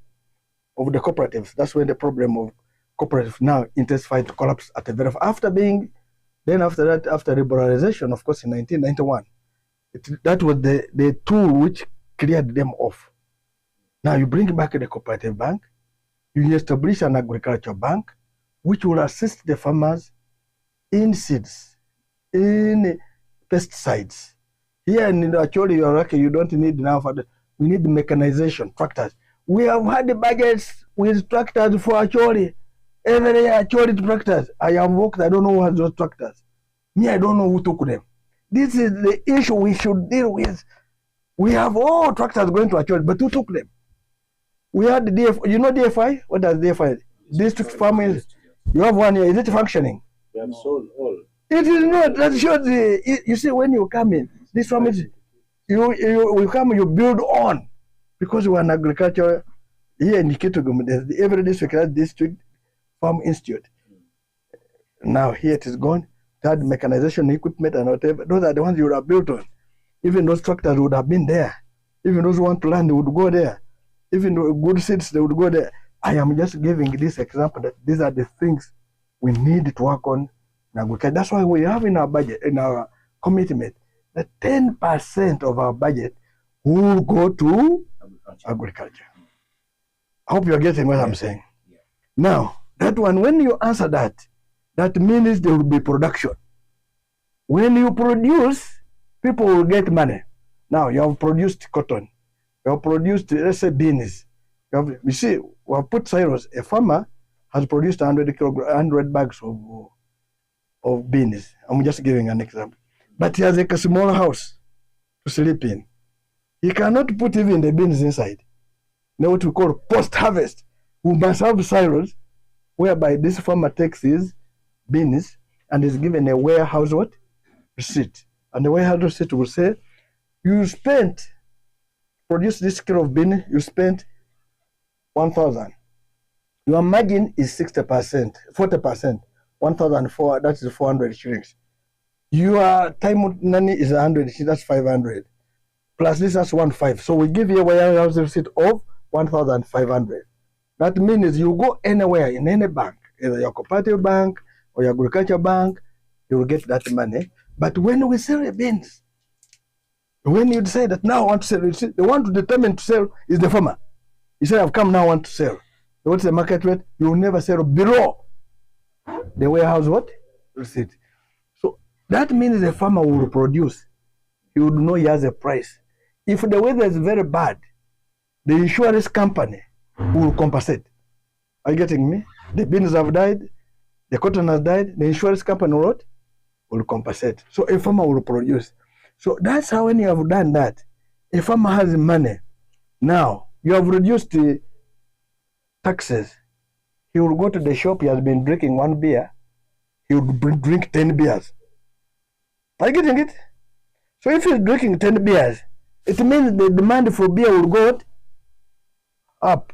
S6: of the cooperatives. That's when the problem of cooperatives now intensified to collapse at a very after liberalization, of course, in 1991. That was the tool which cleared them off. Now you bring back the Cooperative Bank, you establish an agriculture bank, which will assist the farmers in seeds, in pesticides. Here in Acholi, you're lucky, you don't need now we need mechanization, tractors. We have had the budgets with tractors for Acholi. Every year, Acholi tractors. I have worked, I don't know who has those tractors. Me, I don't know who took them. This is the issue we should deal with. We have all tractors going to Acholi, but who took them? We had the DFI. You know DFI? What does DFI? District Farmers. You have one here. Is it functioning?
S3: We have sold all.
S6: It is not. That shows you see, when you come in, this farmers, you come, you build on. Because we're an agriculture here in Kitgum, there's the every district farm institute. Now here it is gone. That mechanization equipment and whatever, those are the ones you would have built on. Even those tractors would have been there. Even those who want to land, they would go there. Even good seeds, they would go there. I am just giving this example that these are the things we need to work on in agriculture. That's why we have in our budget, in our commitment, that 10% of our budget will go to agriculture. I hope you're getting what I'm saying.
S2: Yeah.
S6: Now, that one, when you answer that, that means there will be production. When you produce, people will get money. Now, you have produced cotton. You have produced, let's say, beans. You see, we have put silos. A farmer has produced 100 bags of beans. I'm just giving an example. But he has a small house to sleep in. He cannot put even the beans inside. Now what we call post-harvest. We must have silos whereby this farmer takes his beans and is given a warehouse receipt. And the warehouse receipt will say, you spent, produce this kilo of beans, you spent 1,000. Your margin is 60%, 40%, 1,004, that is 400 shillings. Your time money is 100, that's 500. Plus this, that's 1,500. So we give you a warehouse receipt of 1,500. That means you go anywhere in any bank, either your cooperative bank or your agriculture bank, you will get that money. But when we sell the beans, when you decide that now I want to sell, the one to determine to sell is the farmer. He said, I've come now, I want to sell. What's the market rate? You will never sell below the warehouse what? Receipt. So that means the farmer will produce. He would know he has a price. If the weather is very bad, the insurance company will compensate. Are you getting me? The beans have died, the cotton has died, the insurance company will compensate. So a farmer will produce. So that's how when you have done that, a farmer has money. Now, you have reduced the taxes. He will go to the shop, he has been drinking 1 beer, he will drink 10 beers. Are you getting it? So if he's drinking 10 beers, it means the demand for beer will go up.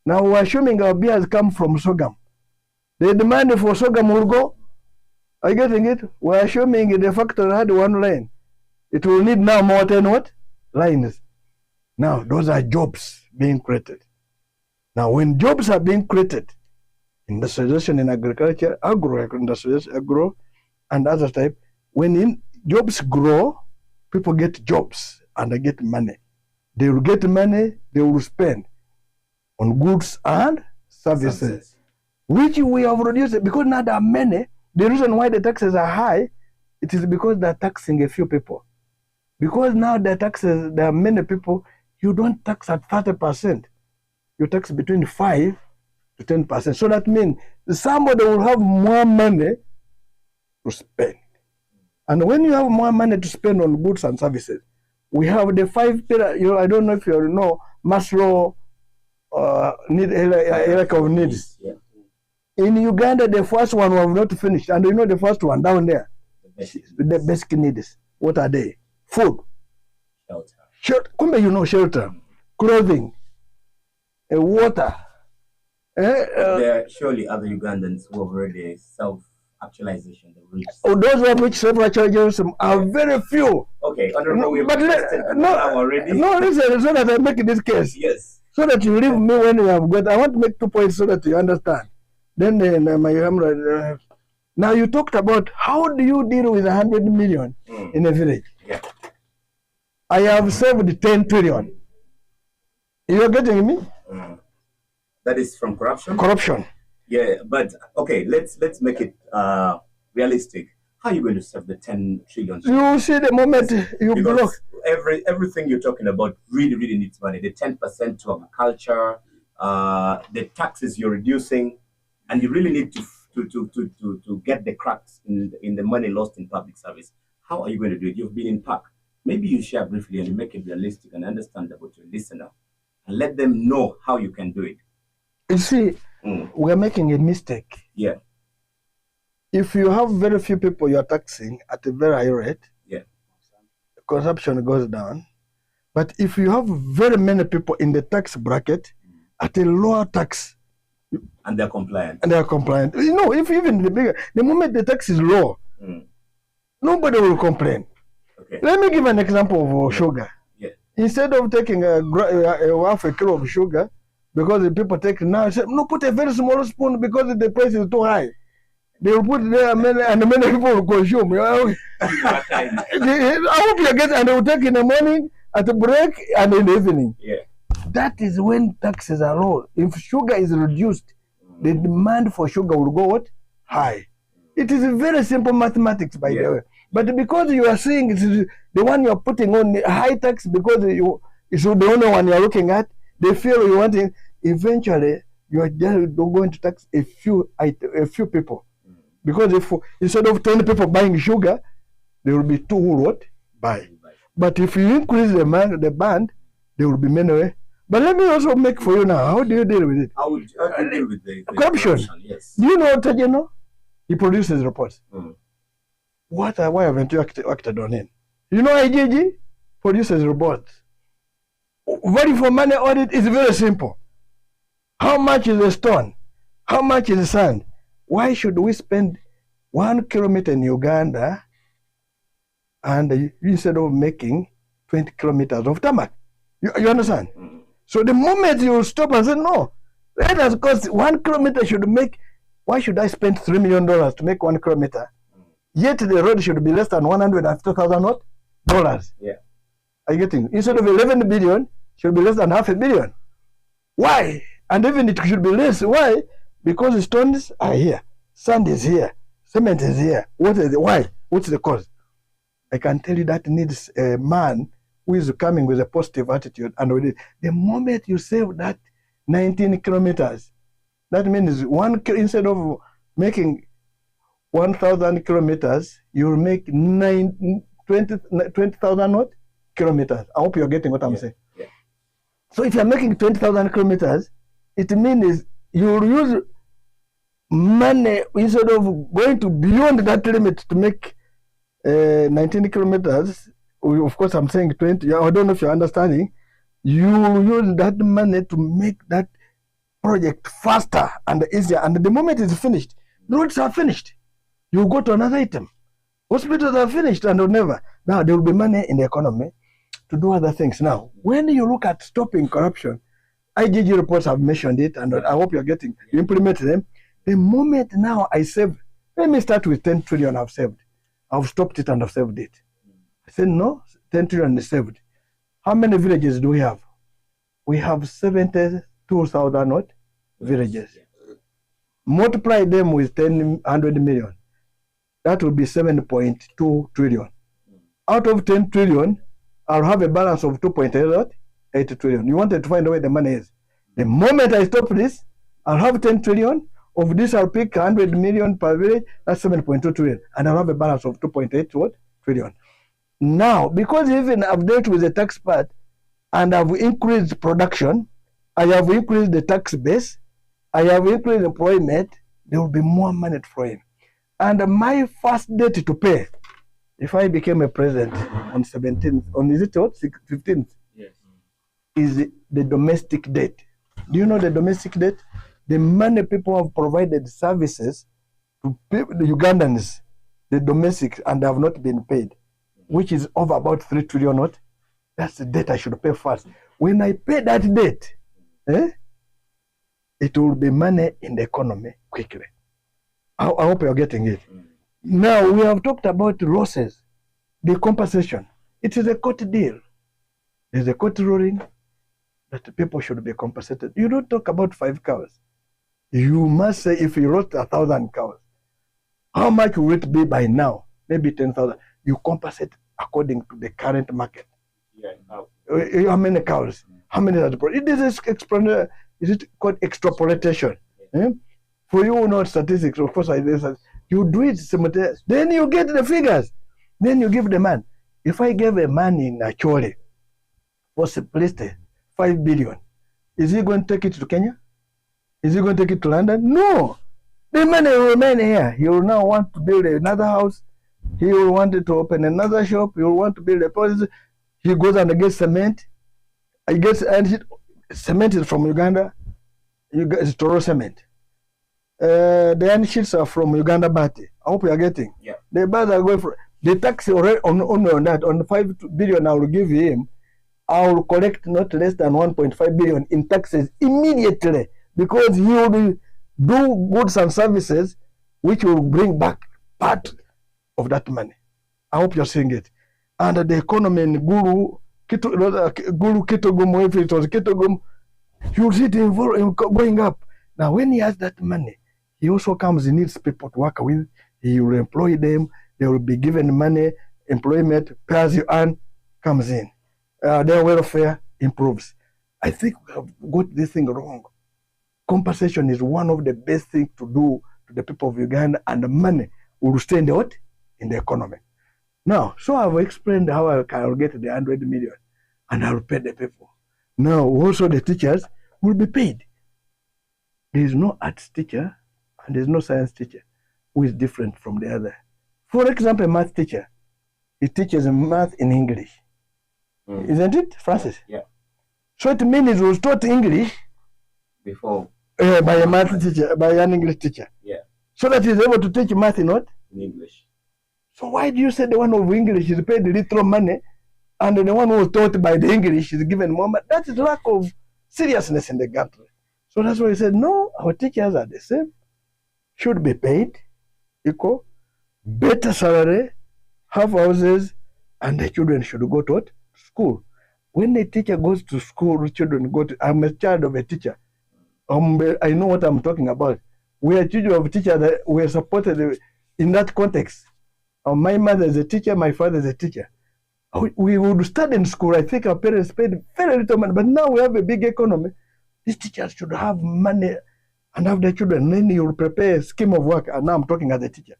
S6: Now we're assuming our beers come from sorghum. The demand for sorghum will go. Are you getting it? We're assuming the factory had 1 line. It will need now more than what? Lines. Now those are jobs being created. Now when jobs are being created, industrialization in agriculture, agro-industrialization, agro, and other type, when jobs grow, people get jobs and they get money. They will get money, they will spend on goods and services, which we have reduced because now there are many. The reason why the taxes are high, it is because they're taxing a few people. Because now the taxes, there are many people, you don't tax at 30%. You tax between 5 to 10%. So that means somebody will have more money to spend. And when you have more money to spend on goods and services, we have the 5 pillars. I don't know if you know Maslow hierarchy of needs.
S2: Yeah.
S6: In Uganda, the first one we have not finished. And you know the first one down there, the basic needs. What are they? Food.
S2: Shelter.
S6: Kumbe, you know, shelter, clothing, water.
S2: There are surely other Ugandans who have already self-actualization.
S6: Those who have reached self-actualization are very few.
S2: Okay, Honorable,
S6: But listen, so that I make this case.
S2: Yes.
S6: So that you leave me when you have got. I want to make 2 points so that you understand. Then now you talked about how do you deal with 100 million in a village.
S2: Yeah.
S6: I have saved 10 trillion. You're getting me?
S2: That is from corruption?
S6: Corruption.
S2: Yeah, but okay, let's make it realistic. How are you going to save the 10 trillion?
S6: You see the moment you block.
S2: Everything you're talking about really needs money. The 10% to agriculture, the taxes you're reducing, and you really need to get the cracks in the money lost in public service. How are you going to do it? You've been in PAC. Maybe you share briefly and make it realistic and understandable to a listener, and let them know how you can do it.
S6: You see, we're making a mistake.
S2: Yeah.
S6: If you have very few people you're taxing at a very high rate,
S2: yeah,
S6: consumption goes down. But if you have very many people in the tax bracket at a lower tax,
S2: and they're compliant.
S6: You know, if even the moment the tax is low, nobody will complain.
S2: Okay.
S6: Let me give an example of sugar.
S2: Yeah.
S6: Instead of taking a half a kilo of sugar, because the people take now, say, no, put a very small spoon because the price is too high. They will put there and many people will consume. I hope you get, and they will take in the morning, at the break, and in the evening.
S2: Yeah.
S6: That is when taxes are low. If sugar is reduced, the demand for sugar will go what? High. It is very simple mathematics, by the way. But because you are seeing it is the one you are putting on the high tax because it's the only one you are looking at, they feel you want it. Eventually, you are just going to tax a few people. Because if instead of 10 people buying sugar, there will be 2 who what? Buy. But if you increase the band, there will be many. But let me also make for you now. How do you deal with it?
S2: I will deal with the
S6: corruption.
S2: Yes.
S6: Do you know Tajano? He produces reports. Why haven't you acted on it? You know IGG produces reports. Value for money audit is very simple. How much is a stone? How much is sand? Why should we spend 1 kilometer in Uganda and instead of making 20 kilometers of tarmac? You understand? So the moment you stop and say, no, let us cost 1 kilometer should make, why should I spend $3 million to make 1 kilometer? Yet the road should be less than $150,000 dollars.
S2: Yeah.
S6: Are you getting? Instead of 11 billion, should be less than $500 million. Why? And even it should be less. Why? Because stones are here, sand is here, cement is here. What is the why? What's the cause? I can tell you that needs a man who is coming with a positive attitude. And with it, the moment you save that 19 kilometers, that means instead of making 1,000 kilometers, you'll make 20,000 kilometers. I hope you're getting what I'm saying.
S2: Yeah.
S6: So if you're making 20,000 kilometers, it means you'll use money instead of going to beyond that limit to make 19 kilometers. Of course, I'm saying 20. I don't know if you're understanding. You use that money to make that project faster and easier. And the moment it's finished, roads are finished. You go to another item. Hospitals are finished and will never. Now, there will be money in the economy to do other things. Now, when you look at stopping corruption, IGG reports have mentioned it, and I hope you're getting, you implement them. The moment now I save, let me start with 10 trillion I've saved. I've stopped it and I've saved it. I said, no, 10 trillion is saved. How many villages do we have? We have 72,000 villages. Multiply them with 100 million. That will be 7.2 trillion. Out of 10 trillion, I'll have a balance of 2.8 trillion. You wanted to find out where the money is. The moment I stop this, I'll have 10 trillion. Of this, I'll pick 100 million per village. That's 7.2 trillion. And I'll have a balance of 2.8 trillion. Now, because even I've dealt with the tax part and I've increased production, I have increased the tax base, I have increased employment, there will be more money to flow in. And my first debt to pay, if I became a president on 17th, on is it what? 15th?
S2: Yes.
S6: Is the domestic debt. Do you know the domestic debt? The money people have provided services to the Ugandans, the domestic, and have not been paid, which is over about 3 trillion. What? That's the debt I should pay first. When I pay that debt, it will be money in the economy quickly. I hope you're getting it. Now, we have talked about losses, the compensation. It is a court deal. There's a court ruling that people should be compensated. You don't talk about 5 cows. You must say if you lost 1,000 cows, how much will it be by now? Maybe 10,000. You compensate according to the current market.
S2: Yeah.
S6: How many cows? How many are the it is called extrapolation? Yeah. For you not statistics, of course, you do it simultaneously. Then you get the figures. Then you give the man. If I give a man in Acholi for simplicity 5 billion, is he going to take it to Kenya? Is he going to take it to London? No. The money will remain here. He will now want to build another house. He will want to open another shop. He will want to build a policy. He goes and gets cement. Cement is from Uganda. It's Toro cement. The iron sheets are from Uganda Bati. I hope you are getting.
S2: Yeah.
S6: The bars are going for the tax already on that. On the 5 billion I will give him, I will collect not less than 1.5 billion in taxes immediately, because he will do goods and services which will bring back part of that money. I hope you're seeing it. And the economy in Kitgum, if it was Kitgum, you'll see it going up. Now, when he has that money, he also comes, he needs people to work with. He will employ them. They will be given money, employment, pay as you earn, comes in. Their welfare improves. I think we have got this thing wrong. Compensation is one of the best things to do to the people of Uganda, and the money will stay in the what? In the economy. Now, so I've explained how I can get the 100 million and I'll pay the people. Now, also the teachers will be paid. There is no arts teacher and there's no science teacher who is different from the other. For example, a math teacher, he teaches math in English. Isn't it, Francis?
S2: Yeah.
S6: So it means he was taught English
S2: Before.
S6: By a math teacher, by an English teacher.
S2: Yeah.
S6: So that he's able to teach math in what?
S2: In English.
S6: So why do you say the one of English is paid little money and the one who was taught by the English is given more money? That is lack of seriousness in the country. So that's why we said, no, our teachers are the same, should be paid equal, better salary, have houses, and the children should go to what? School. When the teacher goes to school, children go to, I'm a child of a teacher. I know what I'm talking about. We are children of teachers that were supported in that context. My mother is a teacher, my father is a teacher. We would study in school. I think our parents paid very little money, but now we have a big economy. These teachers should have money and have their children. Then you will prepare a scheme of work. And now I'm talking as a teacher.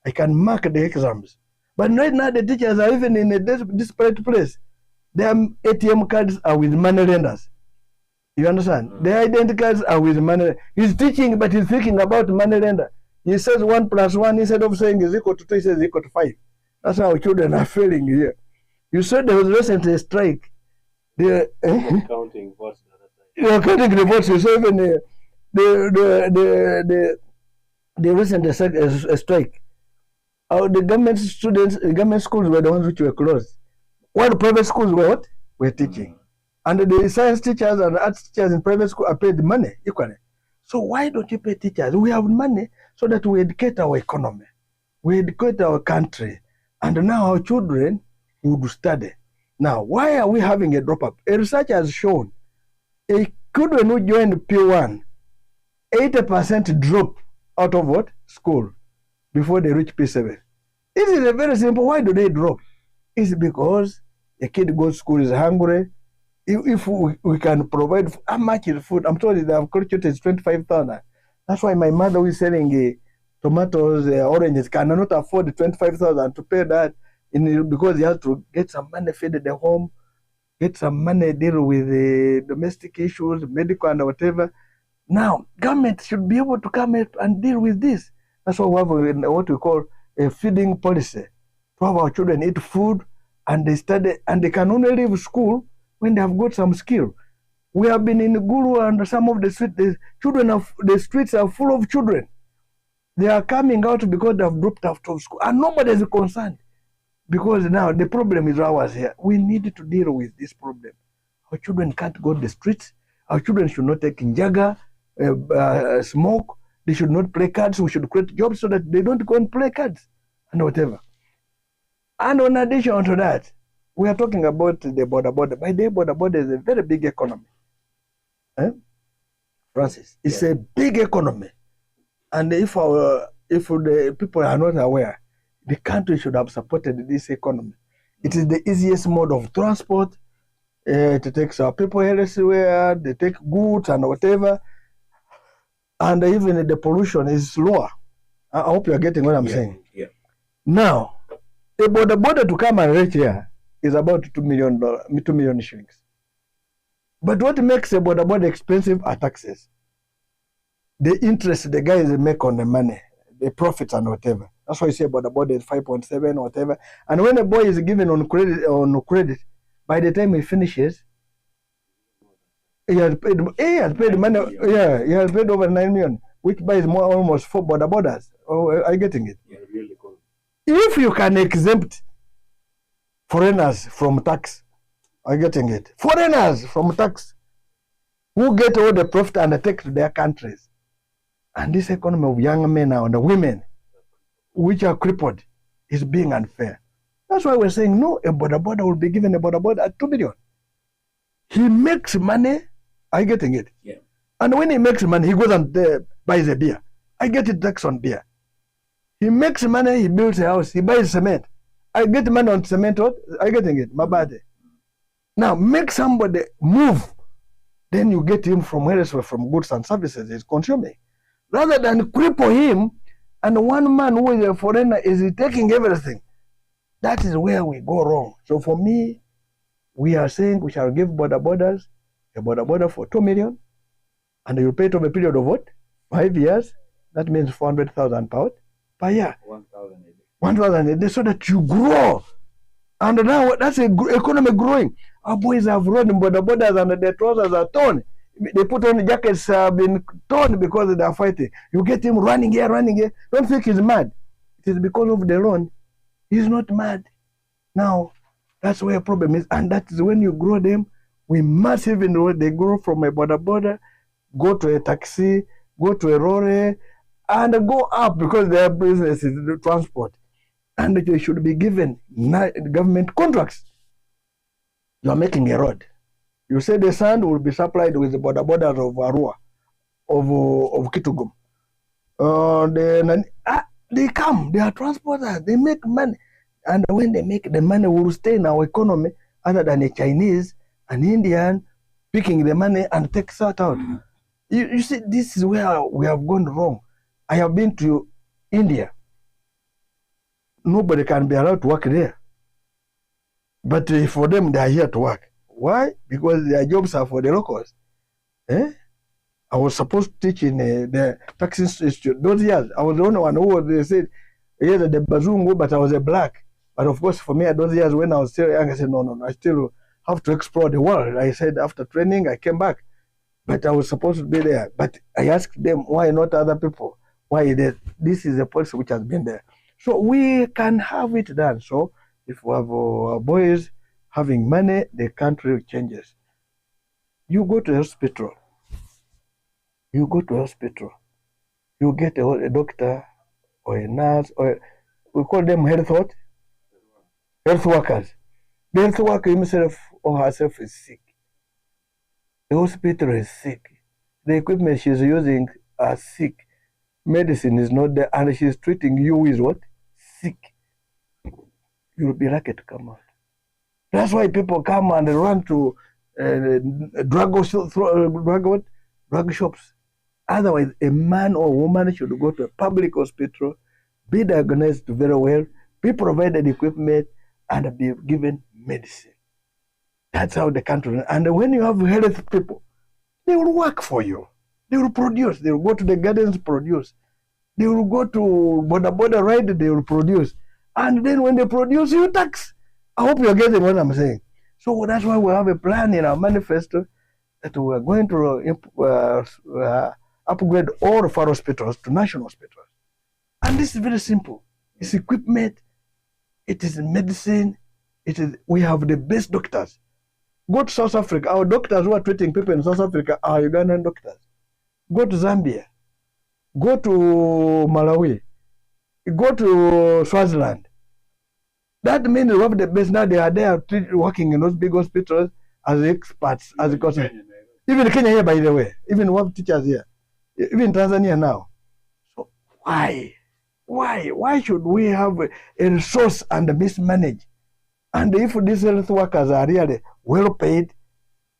S6: I can mark the exams. But right now the teachers are even in a disparate place. Their ATM cards are with money lenders. You understand? Their identity cards are with money. He's teaching, but he's thinking about money lender. He says 1 + 1 instead of saying is equal to 2, he says equal to 5. That's how children are failing here. You said there was recently a strike.
S3: Counting votes.
S6: You're counting the votes. You saw even the recent strike. The government students, the government schools were the ones which were closed. While the private schools were what? Were teaching. And the science teachers and arts teachers in private school are paid money equally. So why don't you pay teachers? We have money so that we educate our economy. We educate our country. And now our children would study. Now, why are we having a drop up? A research has shown a children who joined P1, 80% drop out of what? School before they reach P7. This is a very simple. Why do they drop? It's because a kid goes to school is hungry. If we can provide, how much is food? I'm told they have calculated 25,000. That's why my mother was selling tomatoes, oranges, cannot afford 25,000 to pay that because he has to get some money feed the home, get some money deal with the domestic issues, medical and whatever. Now, government should be able to come and deal with this. That's why we have what we call a feeding policy. To have our children eat food and they study, and they can only leave school when they have got some skill. We have been in Guru and some of the streets, the children of the streets are full of children. They are coming out because they have dropped out of school, and nobody is concerned. Because now the problem is ours here. We need to deal with this problem. Our children can't go to the streets. Our children should not take njaga, smoke. They should not play cards. We should create jobs so that they don't go and play cards and whatever. And in addition to that, we are talking about the border. By the way, border is a very big economy. Francis, it's a big economy. And if the people are not aware, the country should have supported this economy. It is the easiest mode of transport. It takes our people elsewhere. They take goods and whatever. And even the pollution is lower. I hope you are getting what I'm saying.
S2: Yeah.
S6: Now, the border to come and reach here is about $2 million shillings. But what makes a border expensive are taxes. The interest the guys make on the money, the profits and whatever. That's why you say border is 5.7 or whatever. And when a boy is given on credit, by the time he finishes, he has paid money. Yeah, he has paid over 9 million, which buys almost 4 borders. Oh, are you getting it?
S2: Yeah, really cool.
S6: If you can exempt foreigners from tax, are you getting it? Foreigners from tax who get all the profit and take to their countries. And this economy of young men and the women, which are crippled, is being unfair. That's why we're saying, no, a border will be given a border at 2 billion. He makes money. Are you getting it?
S2: Yeah.
S6: And when he makes money, he goes and buys a beer. I get it tax on beer. He makes money, he builds a house, he buys cement. I get money on cement. What? Are you getting it? My bad. Now, make somebody move. Then you get him from elsewhere, from goods and services he's consuming. Rather than cripple him, and one man who is a foreigner is taking everything. That is where we go wrong. So for me, we are saying we shall give borders, a border for 2 million, and you pay it over a period of what? 5 years. That means 400,000 pounds per year.
S2: 1,000 a day.
S6: 1,000 a day, so that you grow. And now that's an economy growing. Our boys have run borders and their trousers are torn. They put on jackets been torn because they are fighting. You get him running here. Don't think he's mad. It is because of the loan. He's not mad. Now, that's where the problem is. And that is when you grow them We must even, they go from a border, go to a taxi, go to a lorry, and go up because their business is the transport. And they should be given government contracts. You are making a road. You say the sand will be supplied with the borders of Arua, of Kitgum. They come, they are transporters, they make money. And when they make the money, will stay in our economy other than a Chinese, an Indian, picking the money and takes that out. You see, this is where we have gone wrong. I have been to India. Nobody can be allowed to work there. But for them, they are here to work. Why? Because their jobs are for the locals. I was supposed to teach in the tax institute. Those years, I was the only one who they said, yes, the Bazungu, but I was a black. But of course, for me, those years when I was still young, I said, no, I still have to explore the world. I said, after training, I came back. But I was supposed to be there. But I asked them, why not other people? Why this is a policy which has been there. So we can have it done. So if we have our boys having money, the country changes. You go to the hospital. You go to the hospital. You get a doctor or a nurse, or we call them health workers. The health worker himself or herself is sick. The hospital is sick. The equipment she's using are sick. Medicine is not there, and she's treating you with what? Sick. You'll be lucky to come out. That's why people come and run to drug shops. Otherwise, a man or woman should go to a public hospital, be diagnosed very well, be provided equipment, and be given medicine. That's how the country. And when you have health people, they will work for you. They will produce. They will go to the gardens to produce. They will go to border ride. They will produce. And then when they produce, you tax. I hope you're getting what I'm saying. So that's why we have a plan in our manifesto that we are going to upgrade all of our hospitals to national hospitals. And this is very simple. It's equipment. It is medicine. We have the best doctors. Go to South Africa. Our doctors who are treating people in South Africa are Ugandan doctors. Go to Zambia. Go to Malawi. Go to Swaziland. That means we have the best. Now they are there working in those big hospitals as experts, as a consultant. Even Kenya here, by the way. Even we have teachers here. Even Tanzania now. So why should we have a resource and mismanage? And if these health workers are really well paid,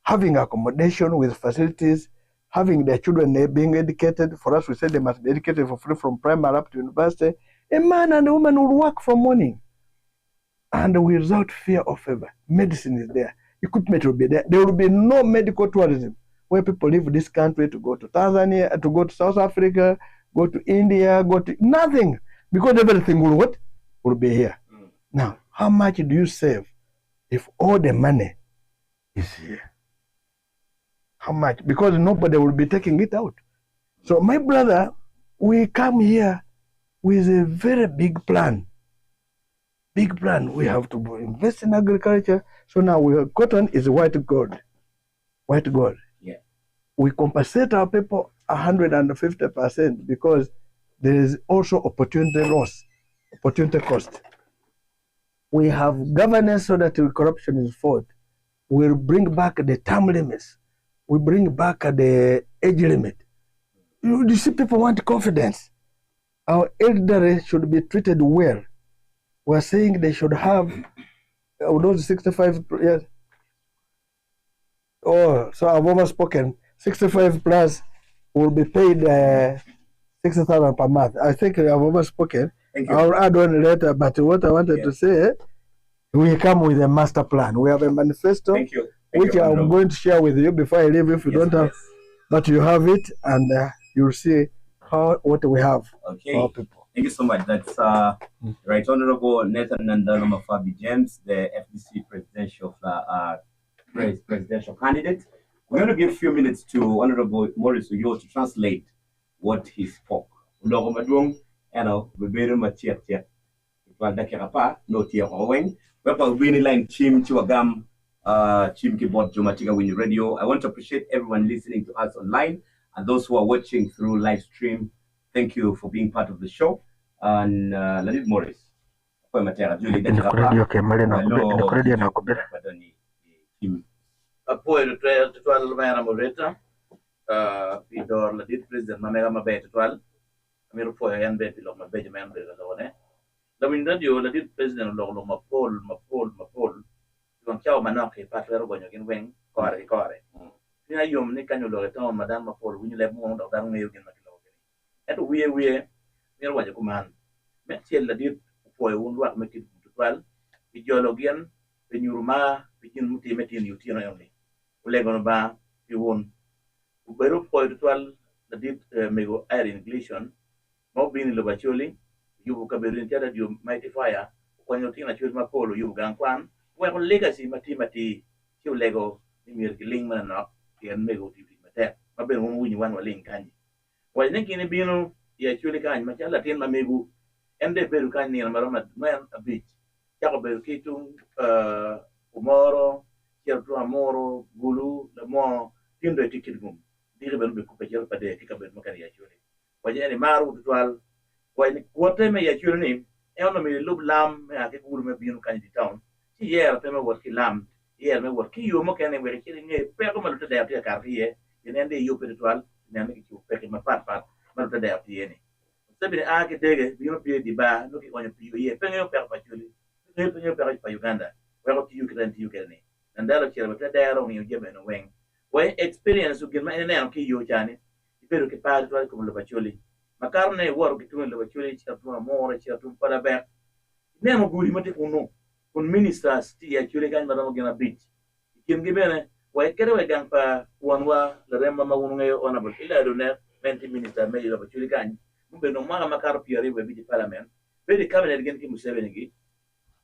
S6: having accommodation with facilities, having their children being educated, for us we say they must be educated for free from primary up to university, a man and a woman will work from morning. And without fear of favor, medicine is there, equipment will be there. There will be no medical tourism where people leave this country to go to Tanzania, to go to South Africa, go to India, go to nothing, because everything will be here. Now, how much do you save if all the money is here? How much? Because nobody will be taking it out. So my brother, we come here with a very big plan. Big plan. We have to invest in agriculture. So now cotton is white gold. White gold.
S2: Yeah.
S6: We compensate our people 150% because there is also opportunity loss, opportunity cost. We have governance so that corruption is fought. We'll bring back the term limits. We bring back the age limit. You see, people want confidence. Our elderly should be treated well. We're saying they should have those 65 years. Oh, so I've overspoken. 65 plus will be paid 60,000 per month. I think I've overspoken. I'll add on later, but what I wanted to say, we come with a master plan. We have a manifesto, which I'm going to share with you before I leave if you don't have, but you have it, and you'll see what we have for our people.
S2: Thank you so much. That's Right Honorable Nathan Nandalama Fabi James, the FDC presidential candidate. We're going to give a few minutes to Honorable Maurice Uyo to translate what he spoke. Wepa ubini line chim chiwagam Team Keyboard Jomatika Win Radio. I want to appreciate everyone listening to us online and those who are watching through live stream. Thank you for being part of the show. And Ladid Morris.
S7: Apoio do tual mera moreta pidor la dit president mamera mabe tual amiro po yan be pilo mabe men be lone la min radio la dit president lo mapol don chao manok e patler gonyo gin wen kore ni ayom ni kanyo lo to madam mapol wini le mo do dan ngeu gin makilo et wie miro waje kuman met la dit po won wa metit tual biologian penyurma bikin muti metin yutino yoni ulegono ba piwon ubero po tual la dit mego air inclusion mo bin lo bacholi yubu kaberin tada dio mighty fire kwanyo tina chul mapolo yubu gangkwan we ko legacy mati chiu lego ni mir giling man no tien mego tivi mate maben won wuni wan waling kanyi wal ne kini bino ya chuli kanyi machala tien mamegu ende beru kanyi na maroma man a beach chako beru kitung umoro certo amoro gulu la mo tindo e Kitgum dire ben be ko pe certo pade tika ben makari ya chuli waje ani maru tual wani wote me ya chuli ni e ono me lub lam me ake gulu me binu kanyi di town ti yer te me worki lam yer me worki yo mo kene we chiri nge pe ko malu te da ya karriye yenende yo pe tual nane ki pe ke ma pat malu te da ya ni sabi ake dege binu pe di ba no ki onyo piyo ye pe nge pe pa chuli pe pe pa Uganda we ko ti Ukraine and that chira bata daero mi ujebe no weng we experience ugin ma ene no ki yo chani iperu ke par to ko lo bacholi makarne wor ki tun lo bacholi chira tun amore chira tun para be ne mo guri mate kuno kun ministers ti ya chule kan madamo gina bit kim gibene we kere we gang pa wanwa le remma ma wonu ngayo onable ila do ne 20 ministers me lo bacholi kan mo be no ma makar piori we bi parliament be di cabinet gen ki museveni gi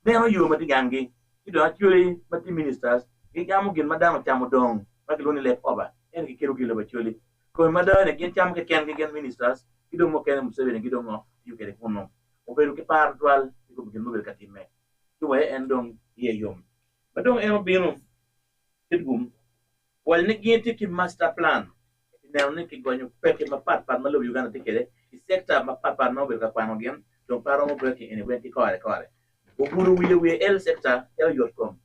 S7: ne no yo mati gangi ido actually mati ministers gi jamu gin madama chamu dong makiloni le oba en ki kero gilo bacholi ko madane gin cham ke ken gen ministers ido mo ken museveni gido mo yu kere kuno o beru ke par twal ko gin mo be katime to we en dong ye yom badong en bino Kitgum wal ne gin ki master plan ne ki gonyo peke mapat par malo Uganda tikere i sector mapat no be ka kwano gen donc paro mo be ki en wenti kore o buru wiye el sector el yotkom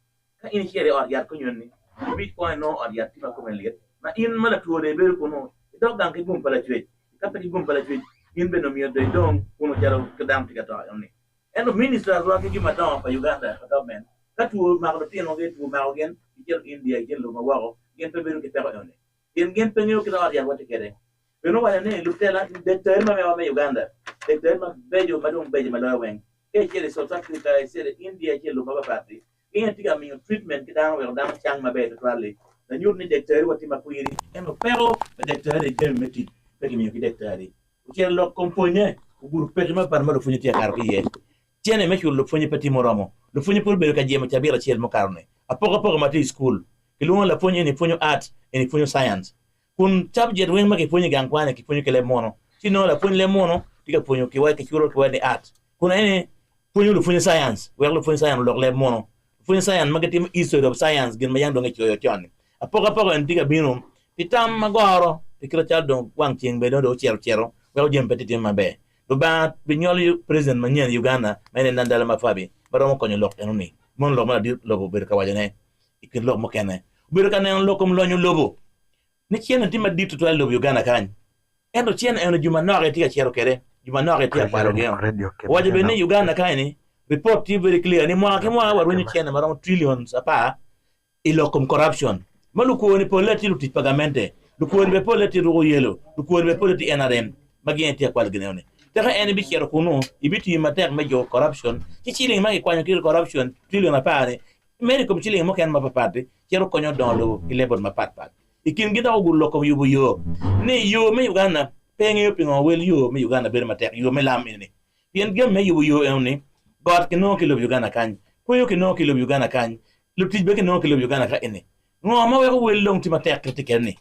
S7: ka in chere or yar ko nyonni bitcoin no or yar tima ko men liet na in mala tuode be ko no do gang ke bum pala chwe ka pe bum pala chwe in be no mi de dong ko no jaro ke dam tika to oni eno minister wa ke juma down pa Uganda government ka tu ma ko tino ge tu ma gen jel India jel lo ma waro gen pe be ke ta oni gen pe nyo ke or yar wote kede be no wala ne lutela de terma me Uganda de terma bejo madum bejo malawa wen ke South Africa sere India ke lo baba party in tiga mi treatment ke dan we dan chang mabe to rally na nyur ni doctor wati mapuiri eno pero doctor de dem meti pe mi ki doctor o ke lo compagnie o guru pe ma par ma lo funyi ti akar ki tiene me lo funyi petit moromo lo funyi pour be ka jema tabira ciel mo karne a poco mati school ke lo la funyi ni funyi art ni funyi science kun subject wen ma ke funyi gangwane ke funyi ke le mono sino la funyi le mono tiga funyi ke wa ke churo ke wa ni art kuna ene funyi lo funyi science we lo funyi science lo le mono funyi science magatim history of science gen mayang do ngi yo tione a poco en tiga binu pitam magoro tikra chaldo wang tieng be do chero we jem petit mabe do ba binyol president manyen Uganda mene nandala mafabi baro mo konyo lok enuni mon lo ma di lobo ber ka wajane ikir lo mo kene ber ka nen lokom lonyo lobo ni chena tima ditu to lobo Uganda kan endo chena eno juma no ga tiga chero kere juma no ga tiga paro gen waje be ni Uganda kan report ti very clear ni mo ke mo waru ni chena maro trillions apa ilokom corruption maluko ni politi luti pagamente luko ni be politi ro yelo luko ni be politi NRM magien ti akwal gnewne taka en bi chero kuno ibiti matek mejo corruption ti chiling magi kwanyo kir corruption trillion apare meri kom chiling mo ken mapapate chero konyo dondo ilebon mapat ikin gida ogul lokom yubu yo ni yo me Uganda penge yo pingo wel yo me Uganda ber matek yo me lam ini yen gem me yubu yo eni god ke no kilo Uganda kan ko yo ke no kilo Uganda kan luti be ke no kilo Uganda ka ini ngo ma we ko wel long ti matek kritikerni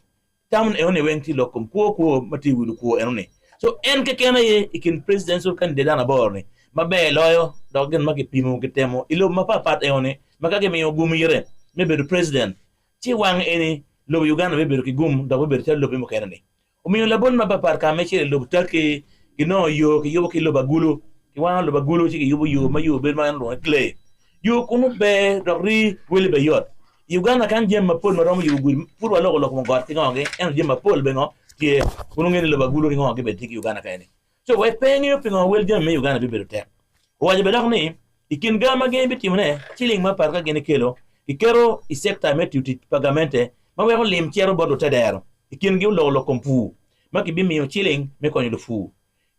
S7: tamun e one wenti lokom ko mati wulu ko eni so en ke kena ye ikin presidential candidate na borni mabe loyo dogen maki pimu kitemo ilo mapapat eone makage me ogumire maybe the president chi wang any lo Uganda maybe Kitgum da maybe tell lo bimo kerani umiyo labon mabapar ka meche lo take kino yo ki yo ki lo bagulu ki wan lo bagulu chi ki yo ma yo be man lo clay yo kunu be dogri wele be yot Uganda kan jem mapol marom yu gul pour wala ko mo got ngonge en jem mapol be ngo ki kunu ngene lo bagulu ki ngonge be tiki Uganda kayni so we pengi pingo wel jem me Uganda be te waje be dog ni ikin gama ge be timne chiling ma par ka gene kelo ikero isekta metuti pagamente ma we ko lim chero bodo tedero ikin gi lo kompu ma ki bi mi chiling me ko ni lo fu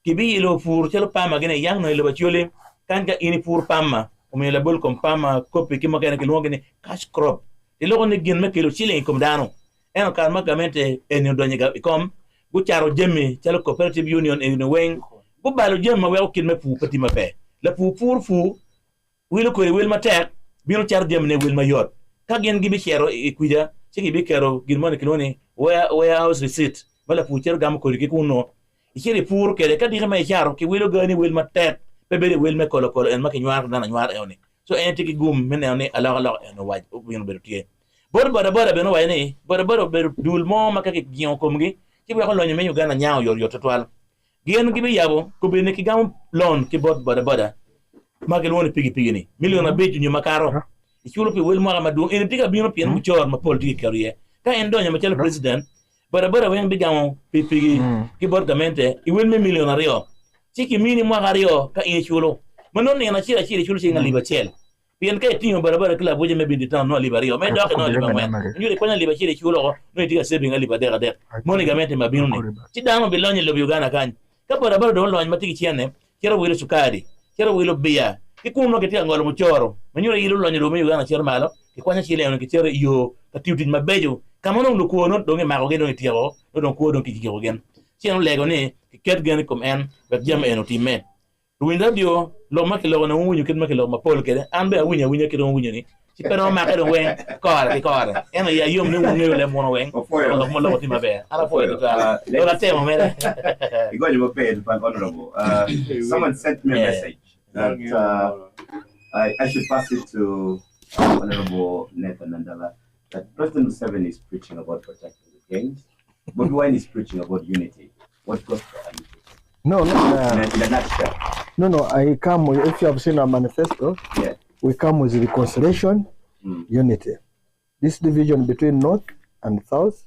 S7: ki bi lo fur chelo pama gene yang no lo bachole kan ga ini pur pama o me la bol kom pama kopi ki ma gene ki lo gene cash crop ti lo ne gen me kilo chiling kom dano en kan ma gamente en do nyga kom bu charo jemi chelo cooperative union en no wen bu balo jem ma we kin me fu pati ma be la fu pur fu wilo ko wil ma tek bino char jem ne wil ma yot ka gen gi bi chero ikuja chiki bi kero gin mon kiloni warehouse receipt wala fu chero gam ko ki kuno ikere pur kere ka dire ma charo ki wilo gani wil ma tek be be wil me kolo en ma ki nyar na nyar ewni so en tiki gum men ne ala en waj bin be tie bor bora beno wayne bora be dul mo ma ka ki gion komgi ki be ko lo nyame Uganda nyaaw yor totwal gen gi bi yabo ko be ne ki gam lon ki bora magel woni pigi ni million abeju ni makaro ichulo pe wel mara madu en tiga bino pien mu chor ma politique career ka en donya ma chelo president bara wen bigamo pigi ki bordamente I wel me million ario chiki mini mo ario ka in chulo manon ne na chira chulo singa liba chel pien ka tinyo bara kila boje me bindi tan no liba rio me do no liba men nyure konya liba chira chulo no tiga saving liba de moni gamente ma bino ni ti dano bilonye lo Uganda kan ka bara do lo ma tigi chiene kero wile sukari kero wilo bia kikuno ketia ngolo muchoro manyure yilo lo nyiro me Uganda chero malo kikwanya chile ono kichero yo katiuti mabejo kamono lukuono donge mago geno tiego don ko don kijigo gen cheno lego ni ket gen kom en bet jam eno timen winda dio lo makelo na wunyu ket makelo mapol kede ambe awunya kedo wunyu ni pero ma kedo wen kore eno ya yom ni wunyu le mono wen lo mo lo timabe ara foi to la temo mere
S2: you got your paid for honorable someone sent me a message that I should pass it to Honorable Nathan Nandala that President Museveni is preaching about protecting the gangs, but Wine is preaching about unity. What gospel are you preaching?
S6: No,
S2: In a nutshell.
S6: No. I come with, if you have seen our manifesto,
S2: Yeah.
S6: we come with reconciliation, unity. This division between North and South,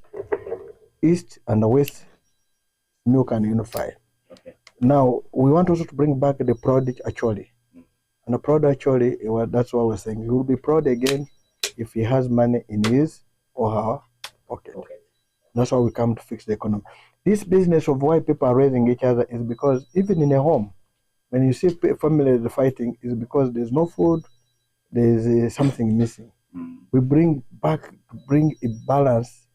S6: East and West, you can unify.
S2: Okay.
S6: Now, we want also to bring back the proud actually. And the proud actually, that's what we're saying. He will be proud again if he has money in his or her pocket.
S2: Okay.
S6: That's why we come to fix the economy. This business of why people are raising each other is because even in a home, when you see families fighting, is because there's no food, there's something missing. We bring a balance,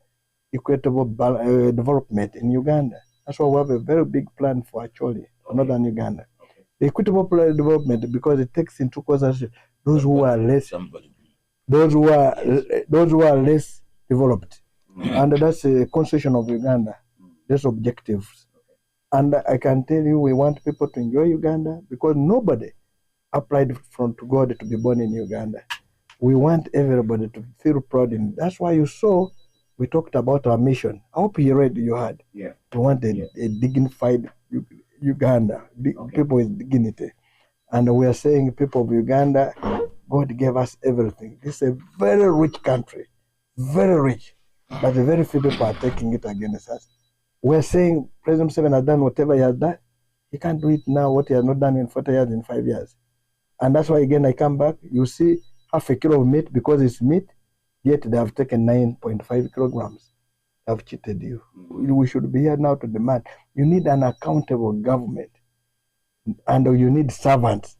S6: equitable development in Uganda. That's why we have a very big plan for actually northern Uganda. The equitable development, because it takes into consideration those who are less developed, and that's a constitution of Uganda. There's objectives, and I can tell you, we want people to enjoy Uganda because nobody applied to God to be born in Uganda. We want everybody to feel proud in it. That's why you saw we talked about our mission. I hope you read, you had.
S2: Yeah.
S6: We want a dignified Uganda, people with dignity. And we are saying, people of Uganda, God gave us everything. This is a very rich country, very rich, but very few people are taking it against us. We are saying President Museveni has done whatever he has done. He can't do it now, what he has not done in 40 years, in 5 years. And that's why, again, I come back, you see half a kilo of meat, because it's meat, yet they have taken 9.5 kilograms. They have cheated you. We should be here now to demand. You need an accountable government, and you need servants.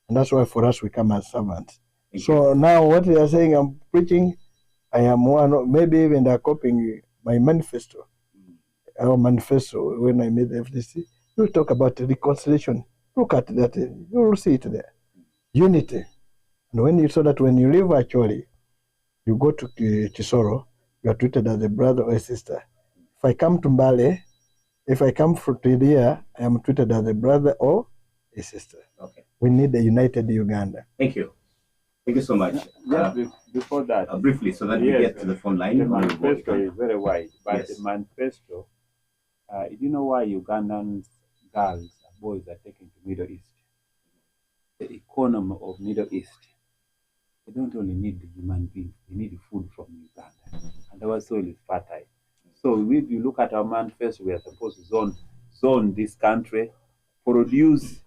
S6: And that's why for us, we come as servants. So now what they are saying, I'm preaching, I am one, maybe even they're copying my manifesto. Our manifesto, when I made the FDC, we talk about reconciliation. Look at that, you will see it there. Unity. And when you saw that when you live actually, you go to Chisoro, you are treated as a brother or a sister. If I come to Mbale, if I come to here, I am treated as a brother or a sister.
S2: Okay.
S6: We need a united Uganda.
S2: Thank you. Thank you so much.
S1: Before that,
S2: Briefly, so that we get to the phone line.
S1: the manifesto is very wide, but
S2: Yes.
S1: the manifesto, do you know why Ugandan girls and boys are taken to Middle East? The economy of Middle East, they don't only need the human beings, they need food from Uganda. And our soil is fertile. So if you look at our manifesto, we are supposed to zone this country, produce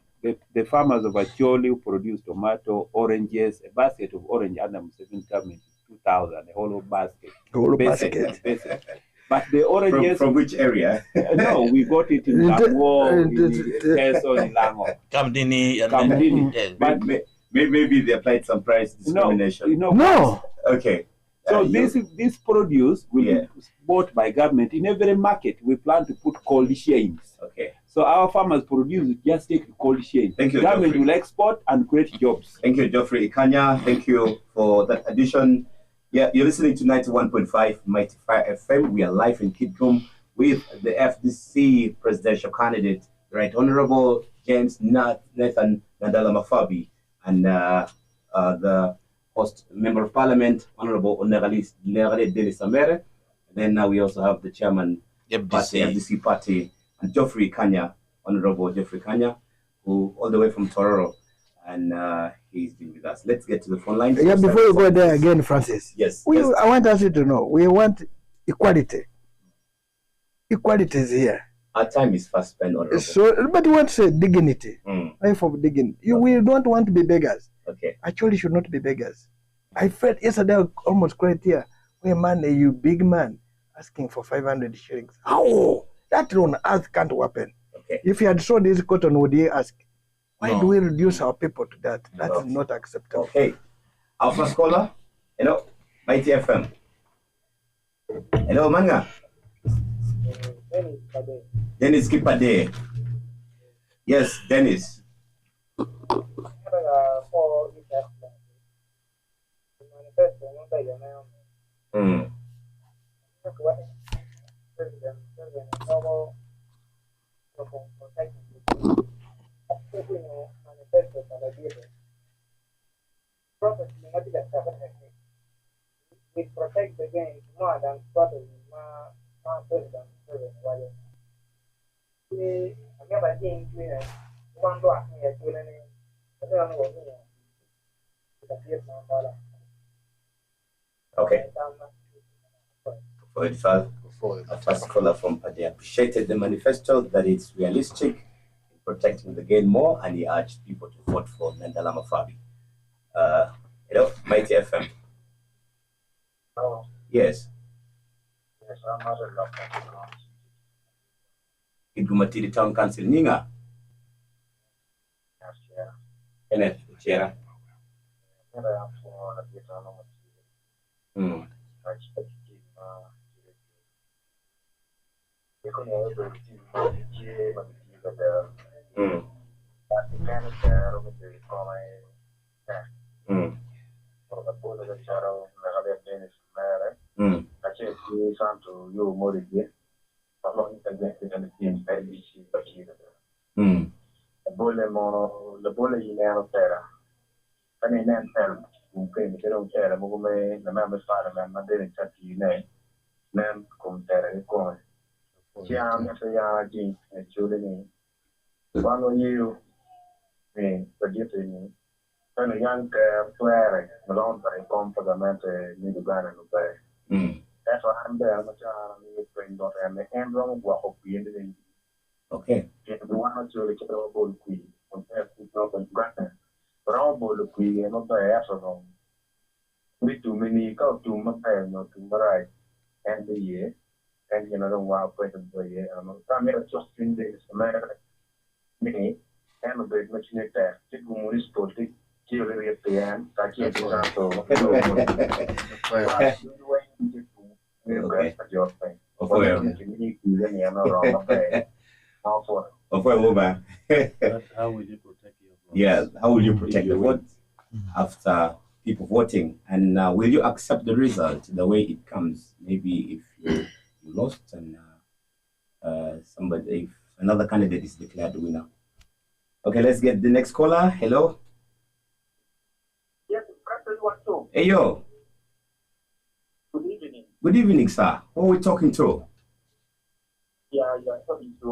S1: the farmers of Acholi who produce tomato, oranges, a basket of orange under Museveni government is 2,000, a whole basket. Basic. But the oranges
S2: from which area?
S1: No, we got it in Lago, in Teso, in Lango.
S7: Kamdini.
S2: But maybe they applied some price discrimination.
S6: No.
S2: Okay.
S1: So this produce will be bought by government in every market. We plan to put cold chains.
S2: Okay.
S1: So our farmers produce just take the cold chain.
S2: Thank you,
S1: government
S2: Geoffrey.
S1: will export and create jobs.
S2: Thank you, Geoffrey Ikanya. Thank you for that addition. Yeah, you're listening to 91.5 Mighty Fire FM. We are live in Kitgum with the FDC presidential candidate, Right Honorable James Nathan Nadala Mafabi, and the host member of Parliament, Honorable Onerale Denis Samere. And then now we also have the chairman FDC party, and Geoffrey Kanya, Honorable Geoffrey Kanya, who all the way from Tororo, and he's been with us. Let's get to the phone line.
S6: Yeah, before you go there again, Francis.
S2: Yes.
S6: I want us to know, we want equality. Equality is here.
S2: Our time is fast spent, Honorable.
S6: So, but you want to say dignity. Life of dignity. We don't want to be beggars.
S2: Okay.
S6: Actually, should not be beggars. I felt yesterday I almost cried here. Where man, you big man, asking for 500 shillings. How? That on earth can't happen.
S2: Okay.
S6: If you had sold this cotton, would you ask? Why do we reduce our people to that? That is not acceptable.
S2: Okay. Our first caller. Hello, Mighty FM. Hello, Manga. Dennis Kipade. Yes, Dennis.
S8: We protect the game more than protect president. We never think we want to ask me a feeling. I don't know what
S2: Okay. For a first caller from Padi appreciated the manifesto that it's realistic in protecting the game more, and he urged people to vote for Nandala Mafabi. Hello, Mighty FM.
S8: Hello.
S2: Yes.
S8: Yes, I'm not a lot of
S2: Igumatiri Town Council Ninga. Kenneth Chera.
S8: Le bolle in terra. I mean, then quindi che non c'era, ma come la mamma fare, ma deve certi ne, non con terra come. Siamo a di giorni. Quando io per dire quando anche fare l'onore completamente mi dogana lo per. That's what I'm there, but mi prendo e andrò un po' a piedi.
S2: Okay.
S8: Che buono ci che trovo bol qui, non è tutto con guarda. Però bol qui non è solo. We too many go to my no to right and the year and you know the wild place of the year and I'm just in this America me and a big machine there to go more sporty chill at the end that you do so
S1: How will you protect your vote?
S2: Yeah, how will you protect the vote after people voting? And will you accept the result the way it comes? Maybe if you lost and if another candidate is declared the winner. Okay, let's get the next caller. Hello.
S8: Yes,
S2: Hey, yo.
S8: Good evening.
S2: Good evening, sir. Who are we talking to?
S8: Yeah, you are talking to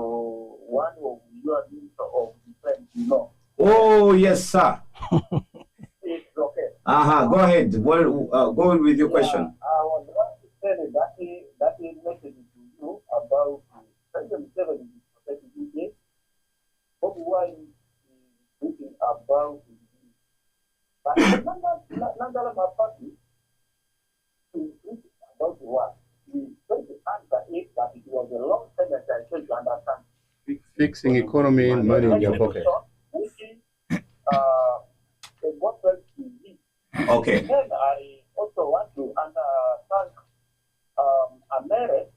S8: one of your minister of defense, you know.
S2: Oh, yes, sir.
S8: It's okay.
S2: Go ahead. Well, go on with your question.
S8: I was going to say that message to you about President 7 is protecting UK. But why is thinking about it? But none my party is thinking about what? We try to answer it that it was a long time that I tried to understand.
S3: Fixing economy and money in your pocket.
S8: Which is a gospel to me.
S2: Okay.
S8: Then I also want to thank America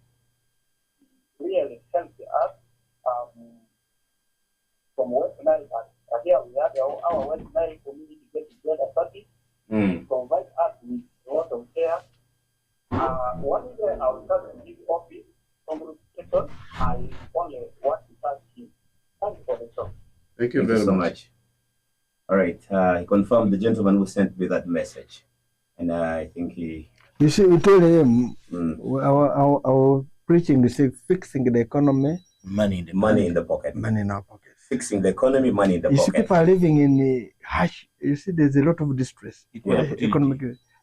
S8: really helped us from West Nile. Here we have our West Nile community get together party provide us with a lot of care. One day I will start to give office congratulations. I only want to thank you. Thank you for the show.
S3: Thank you
S2: Thank
S3: very
S2: you so
S3: much.
S2: much. All right. He confirmed the gentleman who sent me that message. And I think he...
S6: You see, we told him our preaching is fixing the economy,
S2: money in the pocket.
S6: money in our pockets.
S2: Fixing the economy, money in the
S6: You see,
S2: pocket.
S6: people are living in a harsh. You see, there's a lot of distress, economic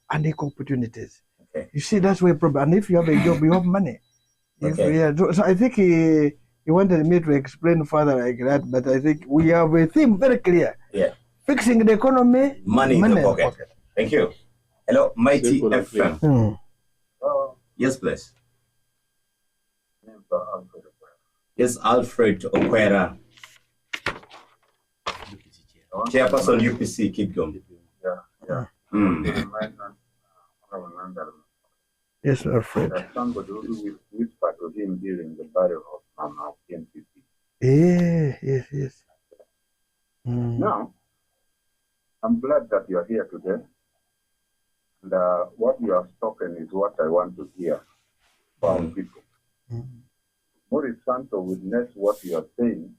S6: and equal opportunities.
S2: Okay.
S6: You see, that's where problem. And if you have a job, you have money.
S2: Okay.
S6: So I think he wanted me to explain further like that, but I think we have a theme very clear.
S2: Yeah.
S6: Fixing the economy,
S2: money in the pocket. Thank you. Hello, Mighty FM. Yes, please. Yes, Alfred Okwera. Chairperson UPC, Kitgum.
S8: Yeah.
S6: Yes, Alfred.
S8: Somebody who whispered to him during the burial of PNPP.
S6: Yes.
S8: Now, I'm glad that you are here today. And what you have spoken is what I want to hear from people. Maurice Santo witness what you are saying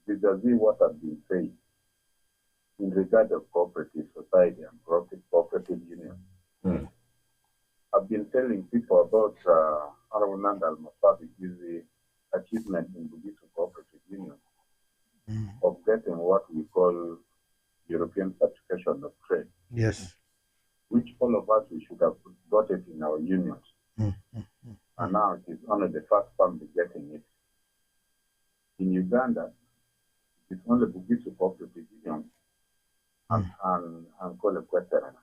S8: vis-a-vis what I've been saying in regard of cooperative society and cooperative union. I've been telling people about Honorable Nandal Masabi's achievement in Bugisu Cooperative Union of getting what we call European certification of trade.
S6: Yes.
S8: Which all of us, we should have got it in our unions. And now it is only the first family getting it. In Uganda, it's only Bugisu Cooperative Union and Ankole Kweteren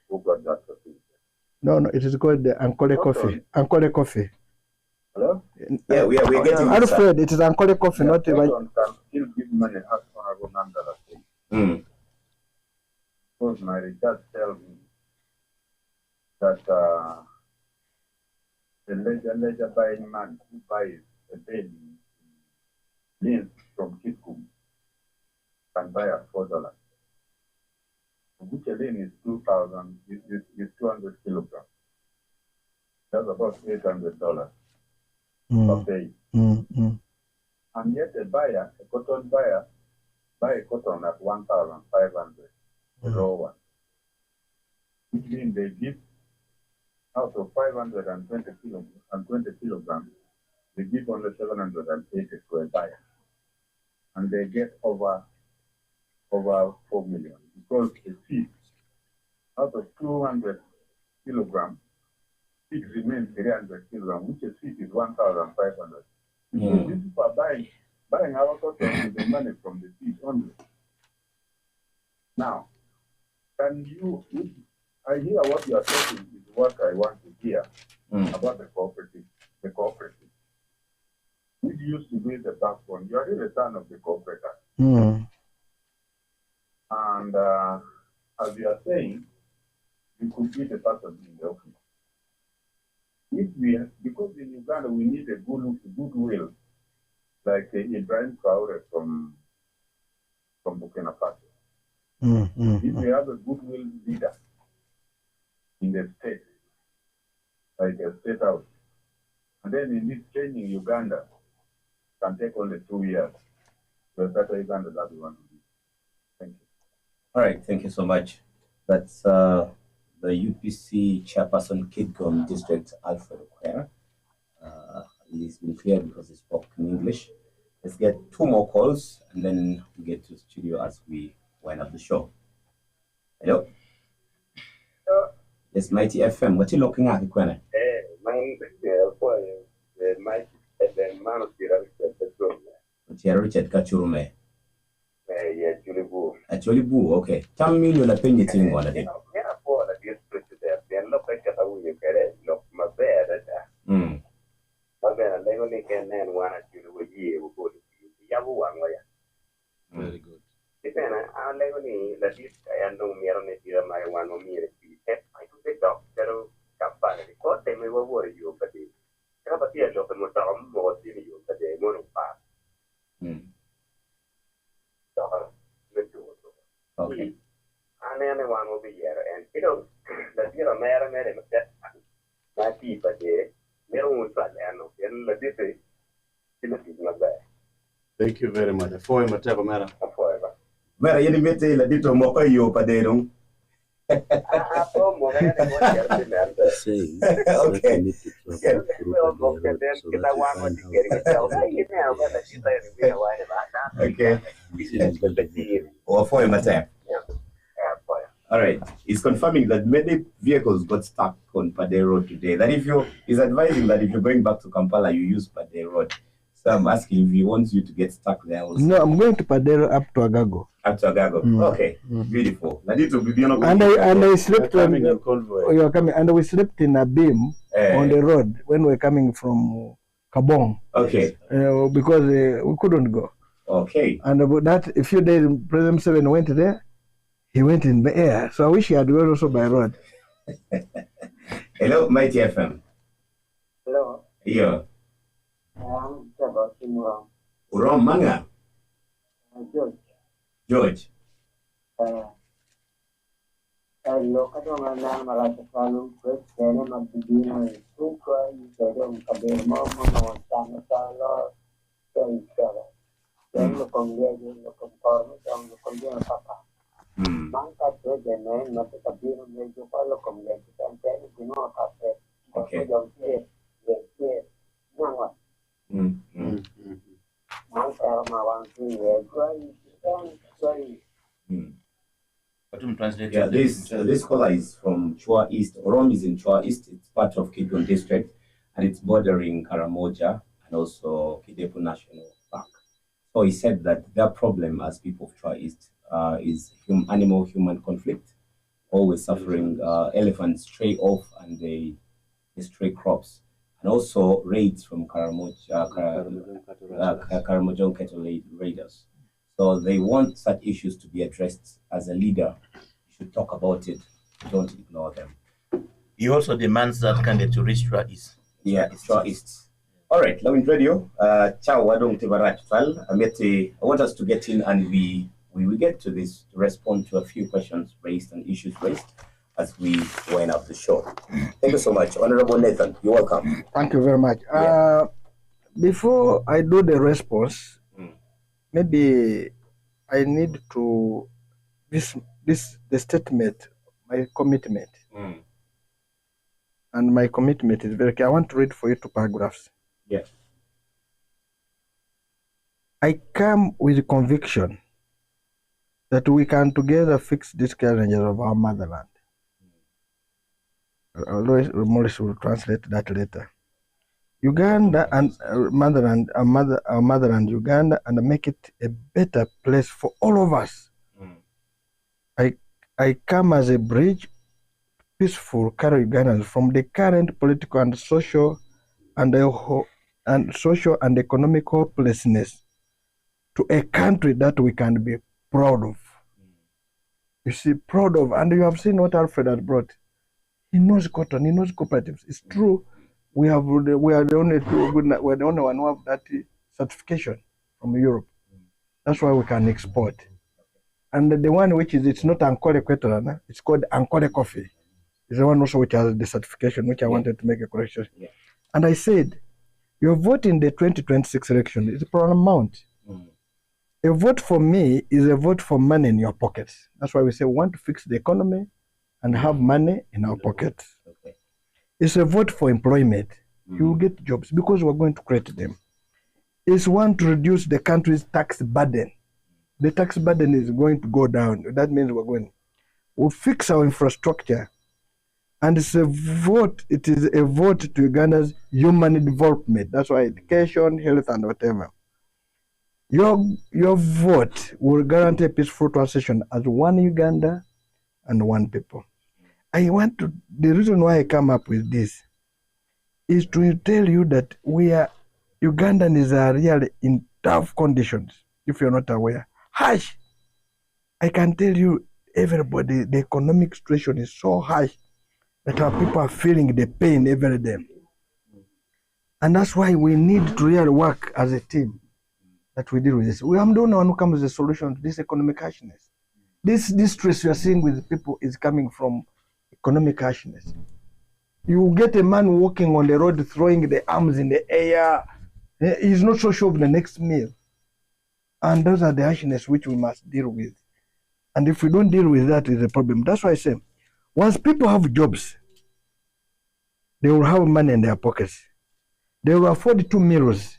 S8: who got that certificate.
S6: No, it is called the Ankole Coffee. Ankole Coffee.
S8: Hello?
S2: Yeah, we are getting
S6: Alfred, it is Ankole Coffee, not even.
S8: Can still give money as Honorable Nandala said. Because my research tells me that the ledger buying man who buys a bed in Lins from Kitgum can buy at $4. Which a lane is 2,000, is 200 kilograms. That's about $800 per day. And yet a cotton buyer, buy a cotton at 1,500, the raw one. Which means they give out of 520 kilograms, they give only 780 to a buyer. And they get over 4 million. Because the seed, out of 200 kilograms, seed remains 300 kilograms, which a seed is 1,500. Because these people are buying our cotton with the money from the seed only. Now, can you, I hear what you are talking is what I want to hear about the cooperative. Which used to be the backbone. You are really the son of the cooperator. And as you are saying, you could be the person in the office. Because in Uganda we need a goodwill, like Ibrahim Traore from Burkina Faso. If we have a goodwill leader in the state, like a state house, and then in this training Uganda can take only 2 years to a better Uganda that we want to be. Thank you.
S2: All right, thank you so much. That's the UPC chairperson, Kitgum District, Alfred Okwera. He's been cleared because he spoke in English. Let's get 2 more calls and then we get to the studio as we wind up the show. Hello? Yes, Mighty FM. What are you looking at, Kwena? Richard Kachurume. Actually, boo, okay. Tell me you're not anything on it.
S7: Very good.
S2: Okay.
S3: Thank you very much. For Mateva Mera.
S2: Mera, you need to let it mo pa yo pa de dong. Okay. Or for Mateva. All right. He's confirming that many vehicles got stuck on Pade Road today. That he's advising that if you're going back to Kampala, you use Pade Road. So I'm asking if he wants you to get stuck there also.
S6: No, I'm going to Padero up to Agago.
S2: Up to Agago. Okay. Beautiful.
S6: And I slept on
S3: in convoy.
S6: you're coming, and we slept in a beam on the road when we're coming from Kabong.
S2: Okay.
S6: Because we couldn't go.
S2: Okay.
S6: And about that, a few days, President Seven went there. He went in the air. So I wish he had gone also by road.
S2: Hello, Mighty FM.
S8: Hello.
S2: Yeah.
S8: I'm Sebastian Ram.
S2: Urom Manga.
S8: George.
S2: George.
S8: Look at my name, Malaka Salum, Chris, Dana, Mabdino, Tuka, you said, Kabir, Mama, Sanatala, Then look on the look on Parma, look on the Papa. Manka, the man, not the Kabir, make you follow come later, and then you know,
S2: Okay. Yeah, this caller is from Chua East. Orom is in Chua East. It's part of Kitgum District, and it's bordering Karamoja and also Kidepo National Park. So he said that their problem as people of Chua East is animal-human conflict, always suffering. Elephants stray off and they stray crops, and also raids from Karamoja cattle raiders. So they want such issues to be addressed. As a leader, you should talk about it. Don't ignore them.
S7: He also demands that candidate to reach Chua East.
S2: Yeah, Chua East. All right, Lawin Radio. Ciao, Wadong Tibarat. I want us to get in and we will get to this to respond to a few questions raised and issues raised as we wind up the show. Thank you so much. Honorable Nathan, you're welcome.
S6: Thank you very much.
S2: Yeah.
S6: Before I do the response, maybe I need to the statement, my commitment. And my commitment is very clear. I want to read for you 2 paragraphs.
S2: Yes.
S6: I come with conviction that we can together fix these challenges of our motherland. Although Morris will translate that later. Uganda and motherland, our motherland, Uganda, and make it a better place for all of us. I come as a bridge, peaceful, carry Ugandans from the current political and social and economic hopelessness to a country that we can be proud of. You see, proud of, and you have seen what Alfred had brought. He knows cotton, he knows cooperatives. It's true. We are the only one who have that certification from Europe. That's why we can export. And the one which is, it's not Ankole Kwetorana, it's called Ankole Coffee. It's the one also which has the certification, which I wanted to make a correction. Yeah. And I said, your vote in the 2026 election is for an amount. A vote for me is a vote for money in your pockets. That's why we say we want to fix the economy and have money in our pockets.
S2: Okay.
S6: It's a vote for employment. You will get jobs because we're going to create them. It's one to reduce the country's tax burden. The tax burden is going to go down. That means we'll fix our infrastructure. And it's a vote, it is a vote to Uganda's human development. That's why education, health, and whatever. Your vote will guarantee a peaceful transition as one Uganda and one people. The reason why I come up with this is to tell you that Ugandans are really in tough conditions, if you're not aware. Harsh. I can tell you, everybody, the economic situation is so harsh that our people are feeling the pain every day. And that's why we need to really work as a team that we deal with this. We am the only one who comes with a solution to this economic harshness. This stress you are seeing with people is coming from economic harshness. You get a man walking on the road throwing the arms in the air. He's not so sure of the next meal. And those are the harshness which we must deal with. And if we don't deal with that, it's a problem. That's why I say, once people have jobs, they will have money in their pockets. They will afford 2 meals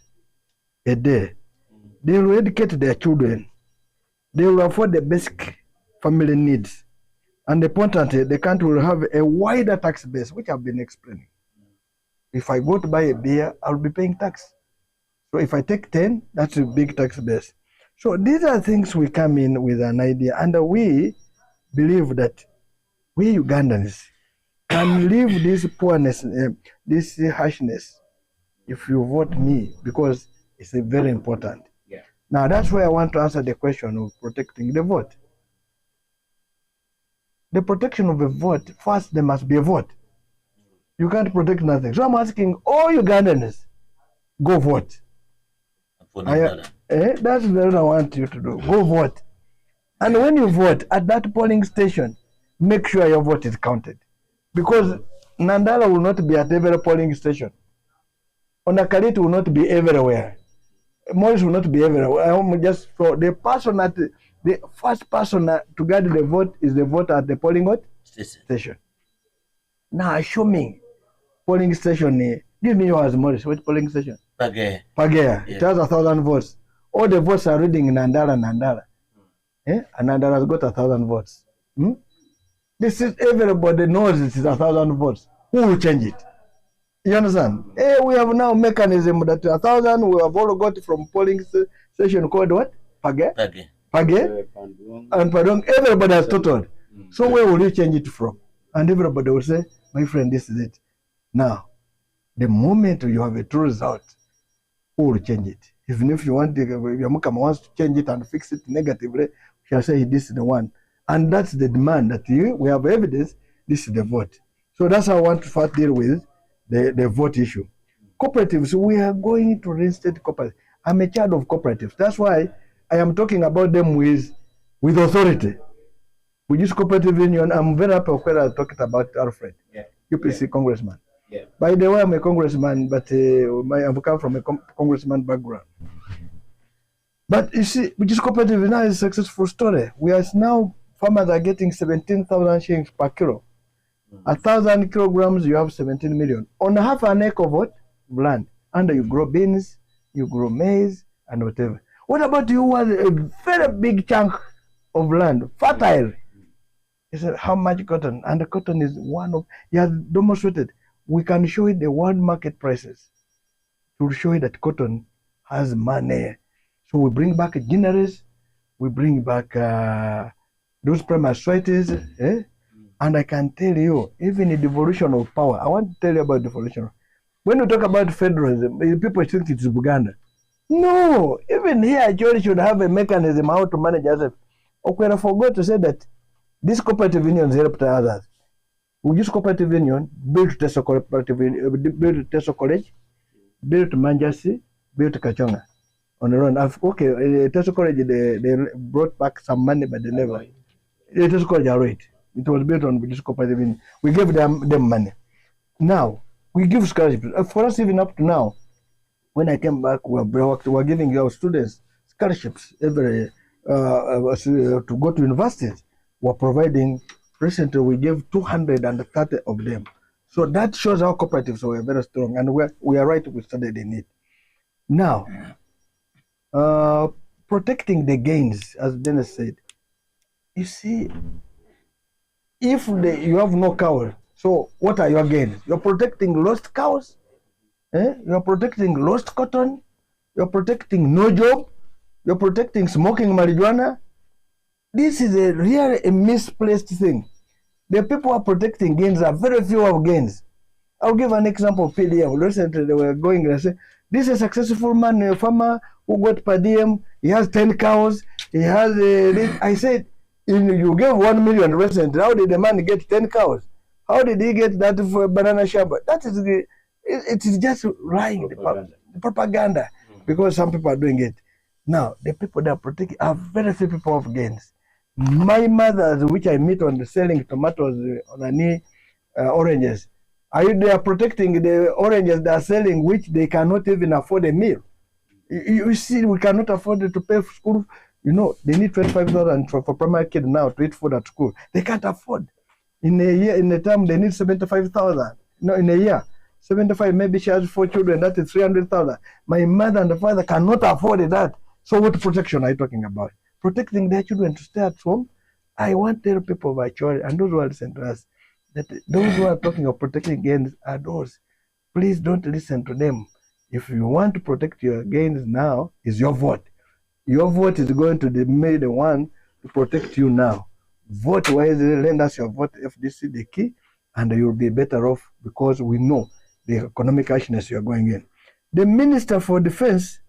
S6: a day. They will educate their children. They will afford the basic family needs. And importantly, the country will have a wider tax base, which I've been explaining. If I go to buy a beer, I'll be paying tax. So if I take 10, that's a big tax base. So these are things we come in with an idea, and we believe that we Ugandans can leave this poorness, this harshness, if you vote me, because it's very important.
S2: Yeah.
S6: Now that's why I want to answer the question of protecting the vote. The protection of a vote, first there must be a vote. You can't protect nothing. So I'm asking all Ugandans, go vote. That's what I want you to do. Go vote. And when you vote at that polling station, make sure your vote is counted. Because Nandala will not be at every polling station. Onakaliti will not be everywhere. Morris will not be everywhere. Just for the person the first person to get the vote is the voter at the polling station. Now show me polling station. Give me yours, Morris. Which polling station? Pagea.
S7: Yeah.
S6: It has 1,000 votes. All the votes are reading in Nandala. And Nandala has got 1,000 votes. This is, everybody knows it is 1,000 votes. Who will change it? You understand? We have now mechanism that 1,000 we have all got from polling station called what? Pagea. And Padong, everybody has totaled. So where will you change it from? And everybody will say, my friend, this is it. Now, the moment you have a true result, who will change it? Even if you want, Yamukama wants to change it and fix it negatively, shall say this is the one. And that's the demand that we have evidence, this is the vote. So that's how I want to first deal with the vote issue. Cooperatives, we are going to reinstate cooperatives. I'm a child of cooperatives. That's why I am talking about them with authority. We use cooperative union. I'm very happy when I talked about Alfred, UPC congressman.
S2: Yeah.
S6: By the way, I'm a congressman, but I've come from a congressman background. But you see, which is cooperative now is a successful story. We are now, farmers are getting 17,000 shillings per kilo. 1,000 kilograms, you have 17 million. On half an acre of what? Land. And you grow beans, you grow maize, and whatever. What about you who has a very big chunk of land, fertile? He said, how much cotton? And the cotton is one of, he has demonstrated. We can show you the world market prices to show you that cotton has money. So we bring back ginaries, we bring back those primary and I can tell you, even the devolution of power, I want to tell you about devolution. When we talk about federalism, people think it's Buganda. No, even here, George should have a mechanism how to manage ourselves. Okay, I forgot to say that these cooperative unions help others. We use cooperative union, build Teso Cooperative, build Teso College, build Manjasi, build Kachonga. On the run. Okay, Teso College, they brought back some money, but they never. Teso College are right. It was built on this cooperative union. We gave them money. Now, we give scholarships. For us, even up to now, when I came back, we're giving our students scholarships every to go to universities. We're providing Recently, we gave 230 of them. So that shows how cooperatives were very strong, and we are right. We started in it. Now, protecting the gains, as Dennis said. You see, if you have no cows, so what are your gains? You're protecting lost cows. You're protecting lost cotton. You're protecting no job. You're protecting smoking marijuana. This is a really a misplaced thing. The people who are protecting gains are very few of gains. I'll give an example of PDM. Recently, they were going and say, this is a successful man, a farmer who got per diem. He has 10 cows. He has I said, you gave 1 million recently. How did the man get 10 cows? How did he get that for banana sherbet? That is, it is just lying, the propaganda, because some people are doing it. Now, the people that are protecting are very few people of gains. My mother, which I meet on the selling tomatoes, oranges, they are protecting the oranges they are selling, which they cannot even afford a meal. You see, we cannot afford to pay for school. You know, they need 25,000 for primary kid now to eat food at school. They can't afford. In a year, in a term, they need 75,000. No, in a year, 75. Maybe she has 4 children. That is 300,000. My mother and the father cannot afford that. So, what protection are you talking about? Protecting their children to stay at home. I want to tell people of my children and those who are listening to us that those who are talking of protecting gains are those. Please don't listen to them. If you want to protect your gains now, is your vote. Your vote is going to be the one to protect you now. Vote wisely, lend us your vote if this is the key, and you'll be better off because we know the economic harshness you are going in. The Minister for Defense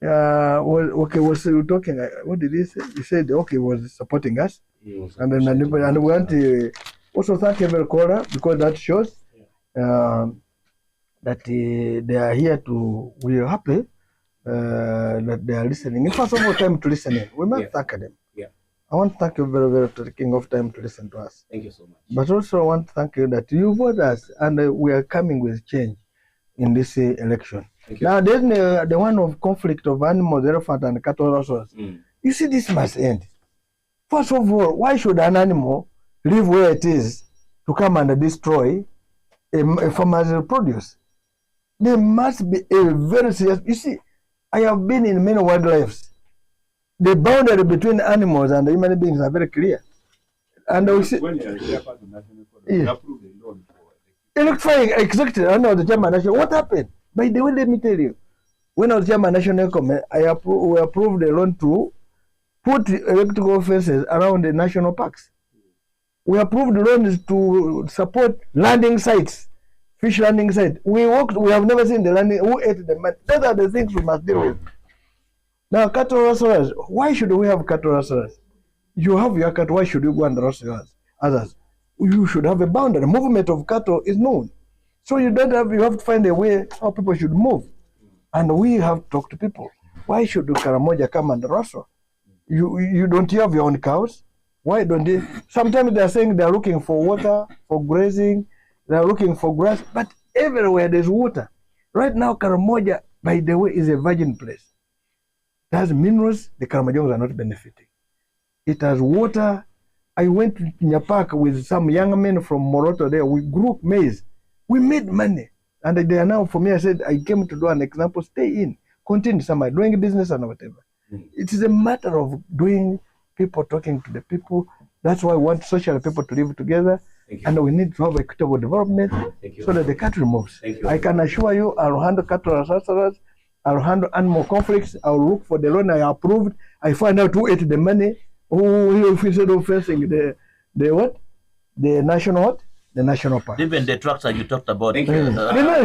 S6: was talking, what did he say? He said, okay, was supporting us. And we want to also thank every caller because that shows that they are here to, we are happy that they are listening. First of all, time to listen in. We must thank them.
S2: Yeah.
S6: I want to thank you very, very for taking off time to listen to us.
S2: Thank you so much.
S6: But also I want to thank you that you vote us and we are coming with change in this election. Now, there's the one of conflict of animals, elephant and cattle rustlers. You see, this must end. First of all, why should an animal live where it is to come and destroy a farmer's produce? There must be a very serious. You see, I have been in many wildlife. The boundary between animals and human beings are very clear. And we see. Electrifying, exactly. I know the German National. What happened? By the way, let me tell you. When I was German National Committee, we approved the loan to put electrical fences around the national parks. We approved the loans to support landing sites, fish landing sites. We have never seen the landing. Who ate the money? Those are the things we must deal with. Now, cattle rustlers. Why should we have cattle rustlers? You have your cattle. Why should you go and rustle others? You should have a boundary. The movement of cattle is known. So you have to find a way how people should move. And we have to talk to people. Why should Karamoja come and rustle? You don't have your own cows? Why don't they? Sometimes they are saying they are looking for water, for grazing, they are looking for grass, but everywhere there's water. Right now, Karamoja, by the way, is a virgin place. It has minerals the Karamojans are not benefiting. It has water. I went to Nyapak with some young men from Moroto there. We grew maize. We made money. And they are now, for me, I said, I came to do an example. Stay in. Continue somewhere, doing business and whatever. It is a matter of doing people, talking to the people. That's why we want social people to live together. And we need to have equitable development so that the country moves. I can assure you, I'll handle cattle rustlers. I'll handle animal conflicts. I'll look for the loan I approved. I find out who ate the money. Who instead of facing the what? The national what? The national park.
S7: Even the tractor you talked about.
S6: The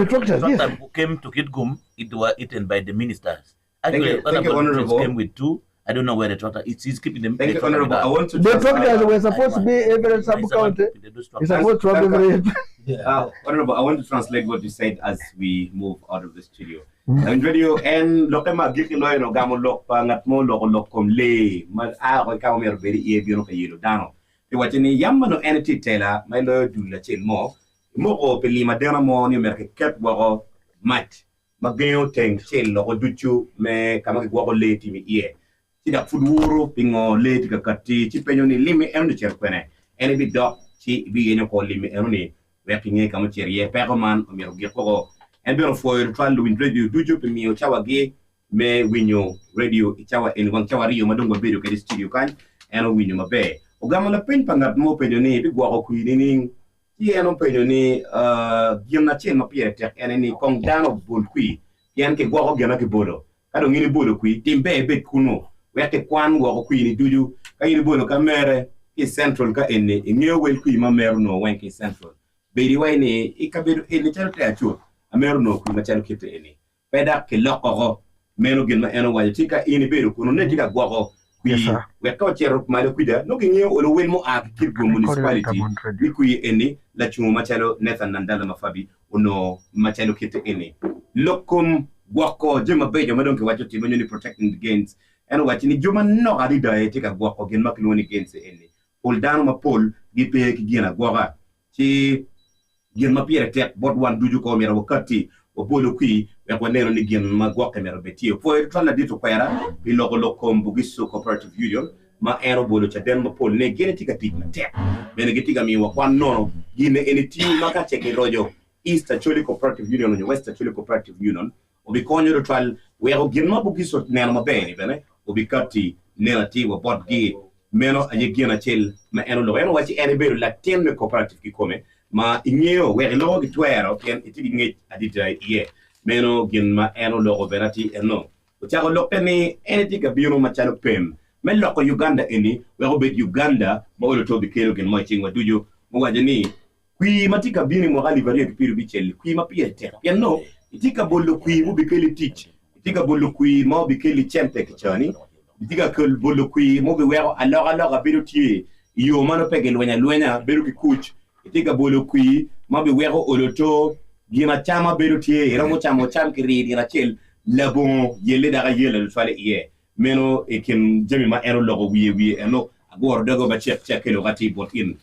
S6: tractors, yes.
S7: Who came to Kitgum, it was eaten by the ministers.
S2: Actually,
S7: thank you, Honorable. Came with 2. I don't know where the tractor is. He's keeping them.
S2: Thank you, Honorable. I want to.
S6: The tractors were supposed to be every sub-county. It's supposed to have every.
S2: Honorable, I want to translate what you said as we move out of the studio. And radio and lokema gikilo no gamo lok pa ngatmo lok kom le ma a ko ka mer beri e bi no ka yelo dano e watini yamma no entity tela may lo du la cel mo ko peli ma dana mo ni mer ke ket wo mat ma gayo teng cel lo duchu me kama ko ko leti mi ie ti da fuduro pingo leti ka katti ti penyo ni limi em de cer kwene ene bi dok ci bi yene ko limi enoni wepinge kam cherie peroman o miro geko en bero foyer twan win radio dujo pe mi o chawa ge me winyo radio chawa en wan chawa rio madongo bedo ke studio kan eno winyo mabe o gama la pen pangat mo pe ni bi gwa ko ni ti eno pe ni giona chen ma piere tek eneni kong dano bol kui yan ke gwa ko gena ke bodo kado ngini bodo kui timbe bet kuno wete kwan gwa ko ni duju ka yini bodo ka mere ki central ka enne ngeo wel kui ma mere no wen ki central beri wayne ikabedo enne charte achu amer no kui ma chalo kete enne peda ke lokoro meno gen ma eno waje tika ini bedo kuno ne tika gwa ko kui weka chero male kuida no ngeo olo wel mo a Kitgum municipality ni kui enne la chumo ma chalo Nathan Nandala mafabi ono ma chalo kete enne lokum gwako jema bejo madonke wacho timo ni protecting the gains eno wachi ni juma no adida e tika gwako gen makloni gains enne pol dano ma pol gi pe ki gina gwaka ci gen ma piere tek bot wan duju ko mera wakati o bolo kui we ko neno ni gen ma gwaka mera beti fo e tala dito kwera bi logo lokom bugiso cooperative union ma ero bolo cha den ma pol ne gene tika tigna tek bene gitiga mi wa kwan nono gine eni ti maka cheke rojo East Acholi Cooperative Union and West Acholi Cooperative Union obi konyo do twal we go gen ma bugiso neno ma bene bene obi kati nena ti wa bot gi meno aye gena chel ma eno lo eno wachi ene beru la temme cooperative ki come ma ingeo we lo gi twero ken itigi nge adita ye meno gen ma eno lo berati eno o chago lo peni ene tiga biro ma chalo pem men lo ko Uganda eni we go bet Uganda mo lo to bi kelo gen mo chingwa dujo mo wajani kui matika bini mo gali varia ki piru bi chel kui ma pie te yen no itika bolo kui mo bi keli teach itika bolo kui mo bi keli chente ki chani diga kol bolo kui mo be wero alors beru tie yo mano pege luenya beru ki kuch diga bolo kui mo be wero oloto gina chama beru tie era mo cham ki ri dina chel la bon yele daga yele le fale ie meno e ken jemi ma eno logo wiye eno agor dago ba check lo gati bot in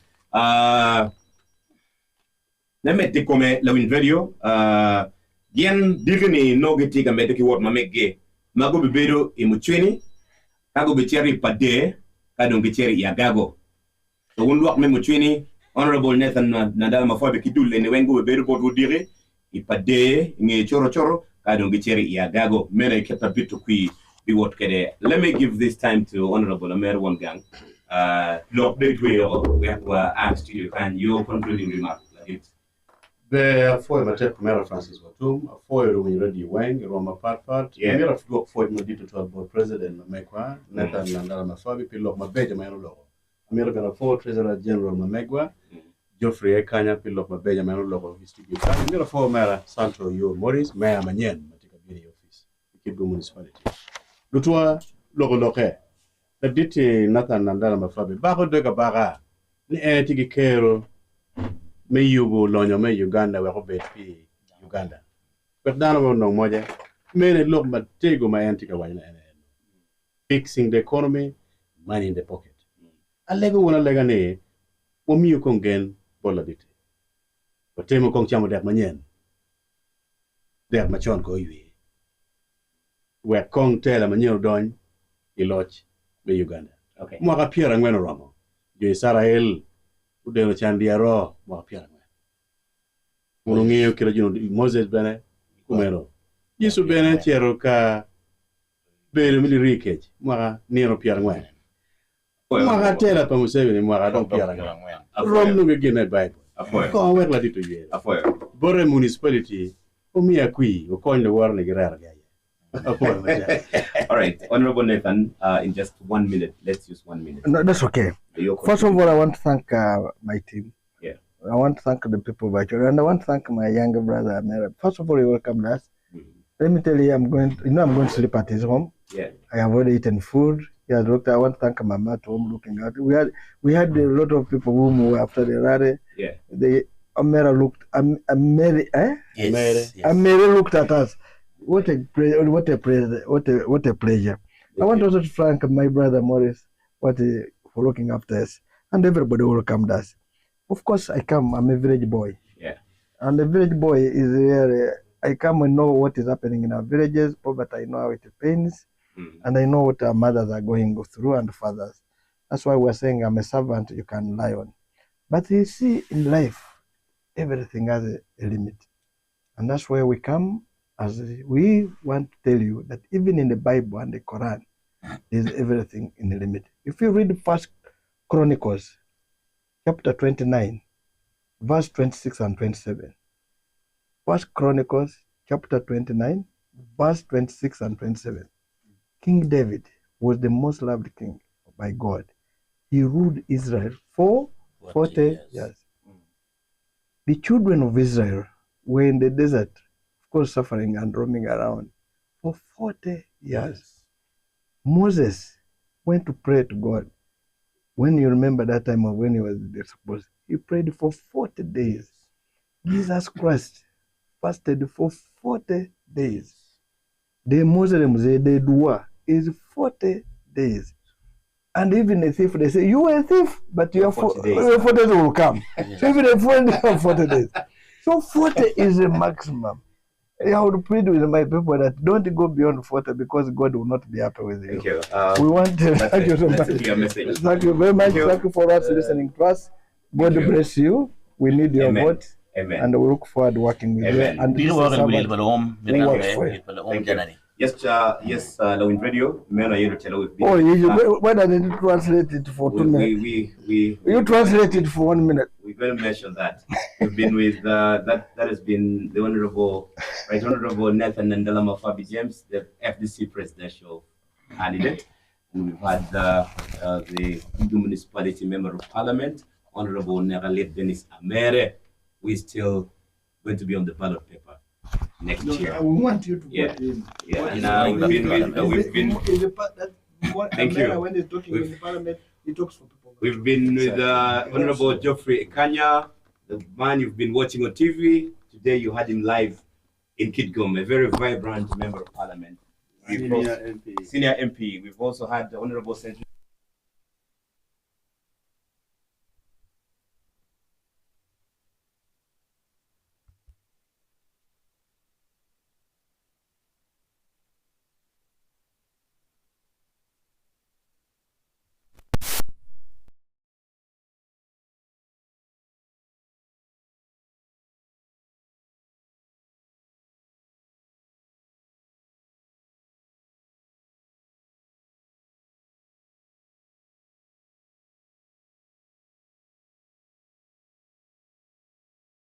S2: na mette come la win video yen digni no geti ga mette ki wot ma megge mago be beru e mo chweni kago be cherry pade kado be cherry yagago so won luak memo chini honorable Nathan Nandala mafabe kidule ne wengo be beru bodu dire I pade nge choro kado be cherry yagago mena keta bitu kui bi wot kede. Let me give this time to honorable Amer one gang look the way we were asked you can you concluding remark
S3: the for the Mera Francis Watum, a foil when you ready wang, Roma part, Mera Flock for Modito to about President Mamekwa, Nathan Nandala Mafabi, Pilok Mabeja Manolo, American for Treasurer General Mamegwa, Geoffrey Kanya, Pilok Mabeja Manolo, History, Mera for Mera Santo Yo Morris, Maya Manyan, Matica Bini office, Kitgum municipality. Lutua Loke, the Diti Nathan Nandala Mafabi, Bago Dega Baga, the Antiki Kero. Me yugo lonyo me Uganda we robet pi Uganda. But dano no moja. Mene look matego my antika wine. Fixing the economy, money in the pocket. Alego wona lega ne omi yu kongen bola dite. Potemo kong chamo dek manyen. Dek machon ko yui. We kong tela manyen don iloch me Uganda.
S2: Okay.
S3: Mwaka piera ngweno romo. Jo Israel udeno chandiaro mo piano uno ngeo kila juno Moses bene kumero Yesu bene chero ka bere mili rikej mo nero piano ngwen mo tela pa Museveni mo don piano ngwen rom no gene Bible ko wer la dito ye bore municipality o mi akui o konde warne girar ga
S2: all right, Honorable Nathan, in just 1 minute, let's use 1 minute.
S6: No, that's okay. First of all, I want to thank my team.
S2: Yeah.
S6: I want to thank the people virtually, and I want to thank my younger brother, Amera. First of all, you welcome us. Let me tell you, I'm going to sleep at his home.
S2: Yeah.
S6: I have already eaten food. Yeah, doctor, I want to thank Mama at home looking at. We had a lot of people who were after the rally.
S2: Yeah.
S6: Amera looked.
S2: Yes.
S6: Amera looked at us. What a pleasure. I want also to thank my brother Morris for looking after us, and everybody who welcomed us. Of course, I'm a village boy.
S2: Yeah.
S6: And the village boy is where I come and know what is happening in our villages, but I know how it pains, and I know what our mothers are going through and fathers. That's why we're saying I'm a servant you can rely on. But you see, in life, everything has a limit. And that's where we come, as we want to tell you that even in the Bible and the Quran, there's everything in the limit. If you read First Chronicles, chapter 29, verse 26 and 27. First Chronicles, chapter 29, verse 26 and 27. King David was the most loved king by God. He ruled Israel for 40 years. The children of Israel were in the desert, of course, suffering and roaming around for 40 years. Moses went to pray to God. When you remember that time of when he was supposed, he prayed for 40 days. Jesus Christ fasted for 40 days. The Muslims, they dua is 40 days. And even a thief, they say, you are a thief, but your 40 days will come. So even a 40 days. So 40 is the maximum. I would plead with my people that don't go beyond 40 because God will not be happy with you.
S2: Thank you.
S6: We want to thank you so much. Thank you very much. Thank you for us listening to us. God bless you. We need your vote.
S2: Amen.
S6: And we look forward to working with you. And this is
S2: yes, Lawin Radio.
S6: Oh, why don't you translate it for 2 minutes? You translate it for 1 minute.
S2: We're going to mention that. We've been with, that has been the Honorable Nathan Nandalama Fabi James, the FDC presidential candidate. And we've had the Kitgum Municipality Member of Parliament, Honorable Neralit Dennis Amere, who is still going to be on the ballot paper next year.
S6: I want you to vote in.
S2: Yeah, and we've been thank you.
S6: When he's talking in the parliament, he talks for people.
S2: We've been with Honorable Geoffrey Ekanya, the man you've been watching on TV. Today you had him live in Kitgum, a very vibrant member of parliament. Senior MP. We've also had the Honorable Senator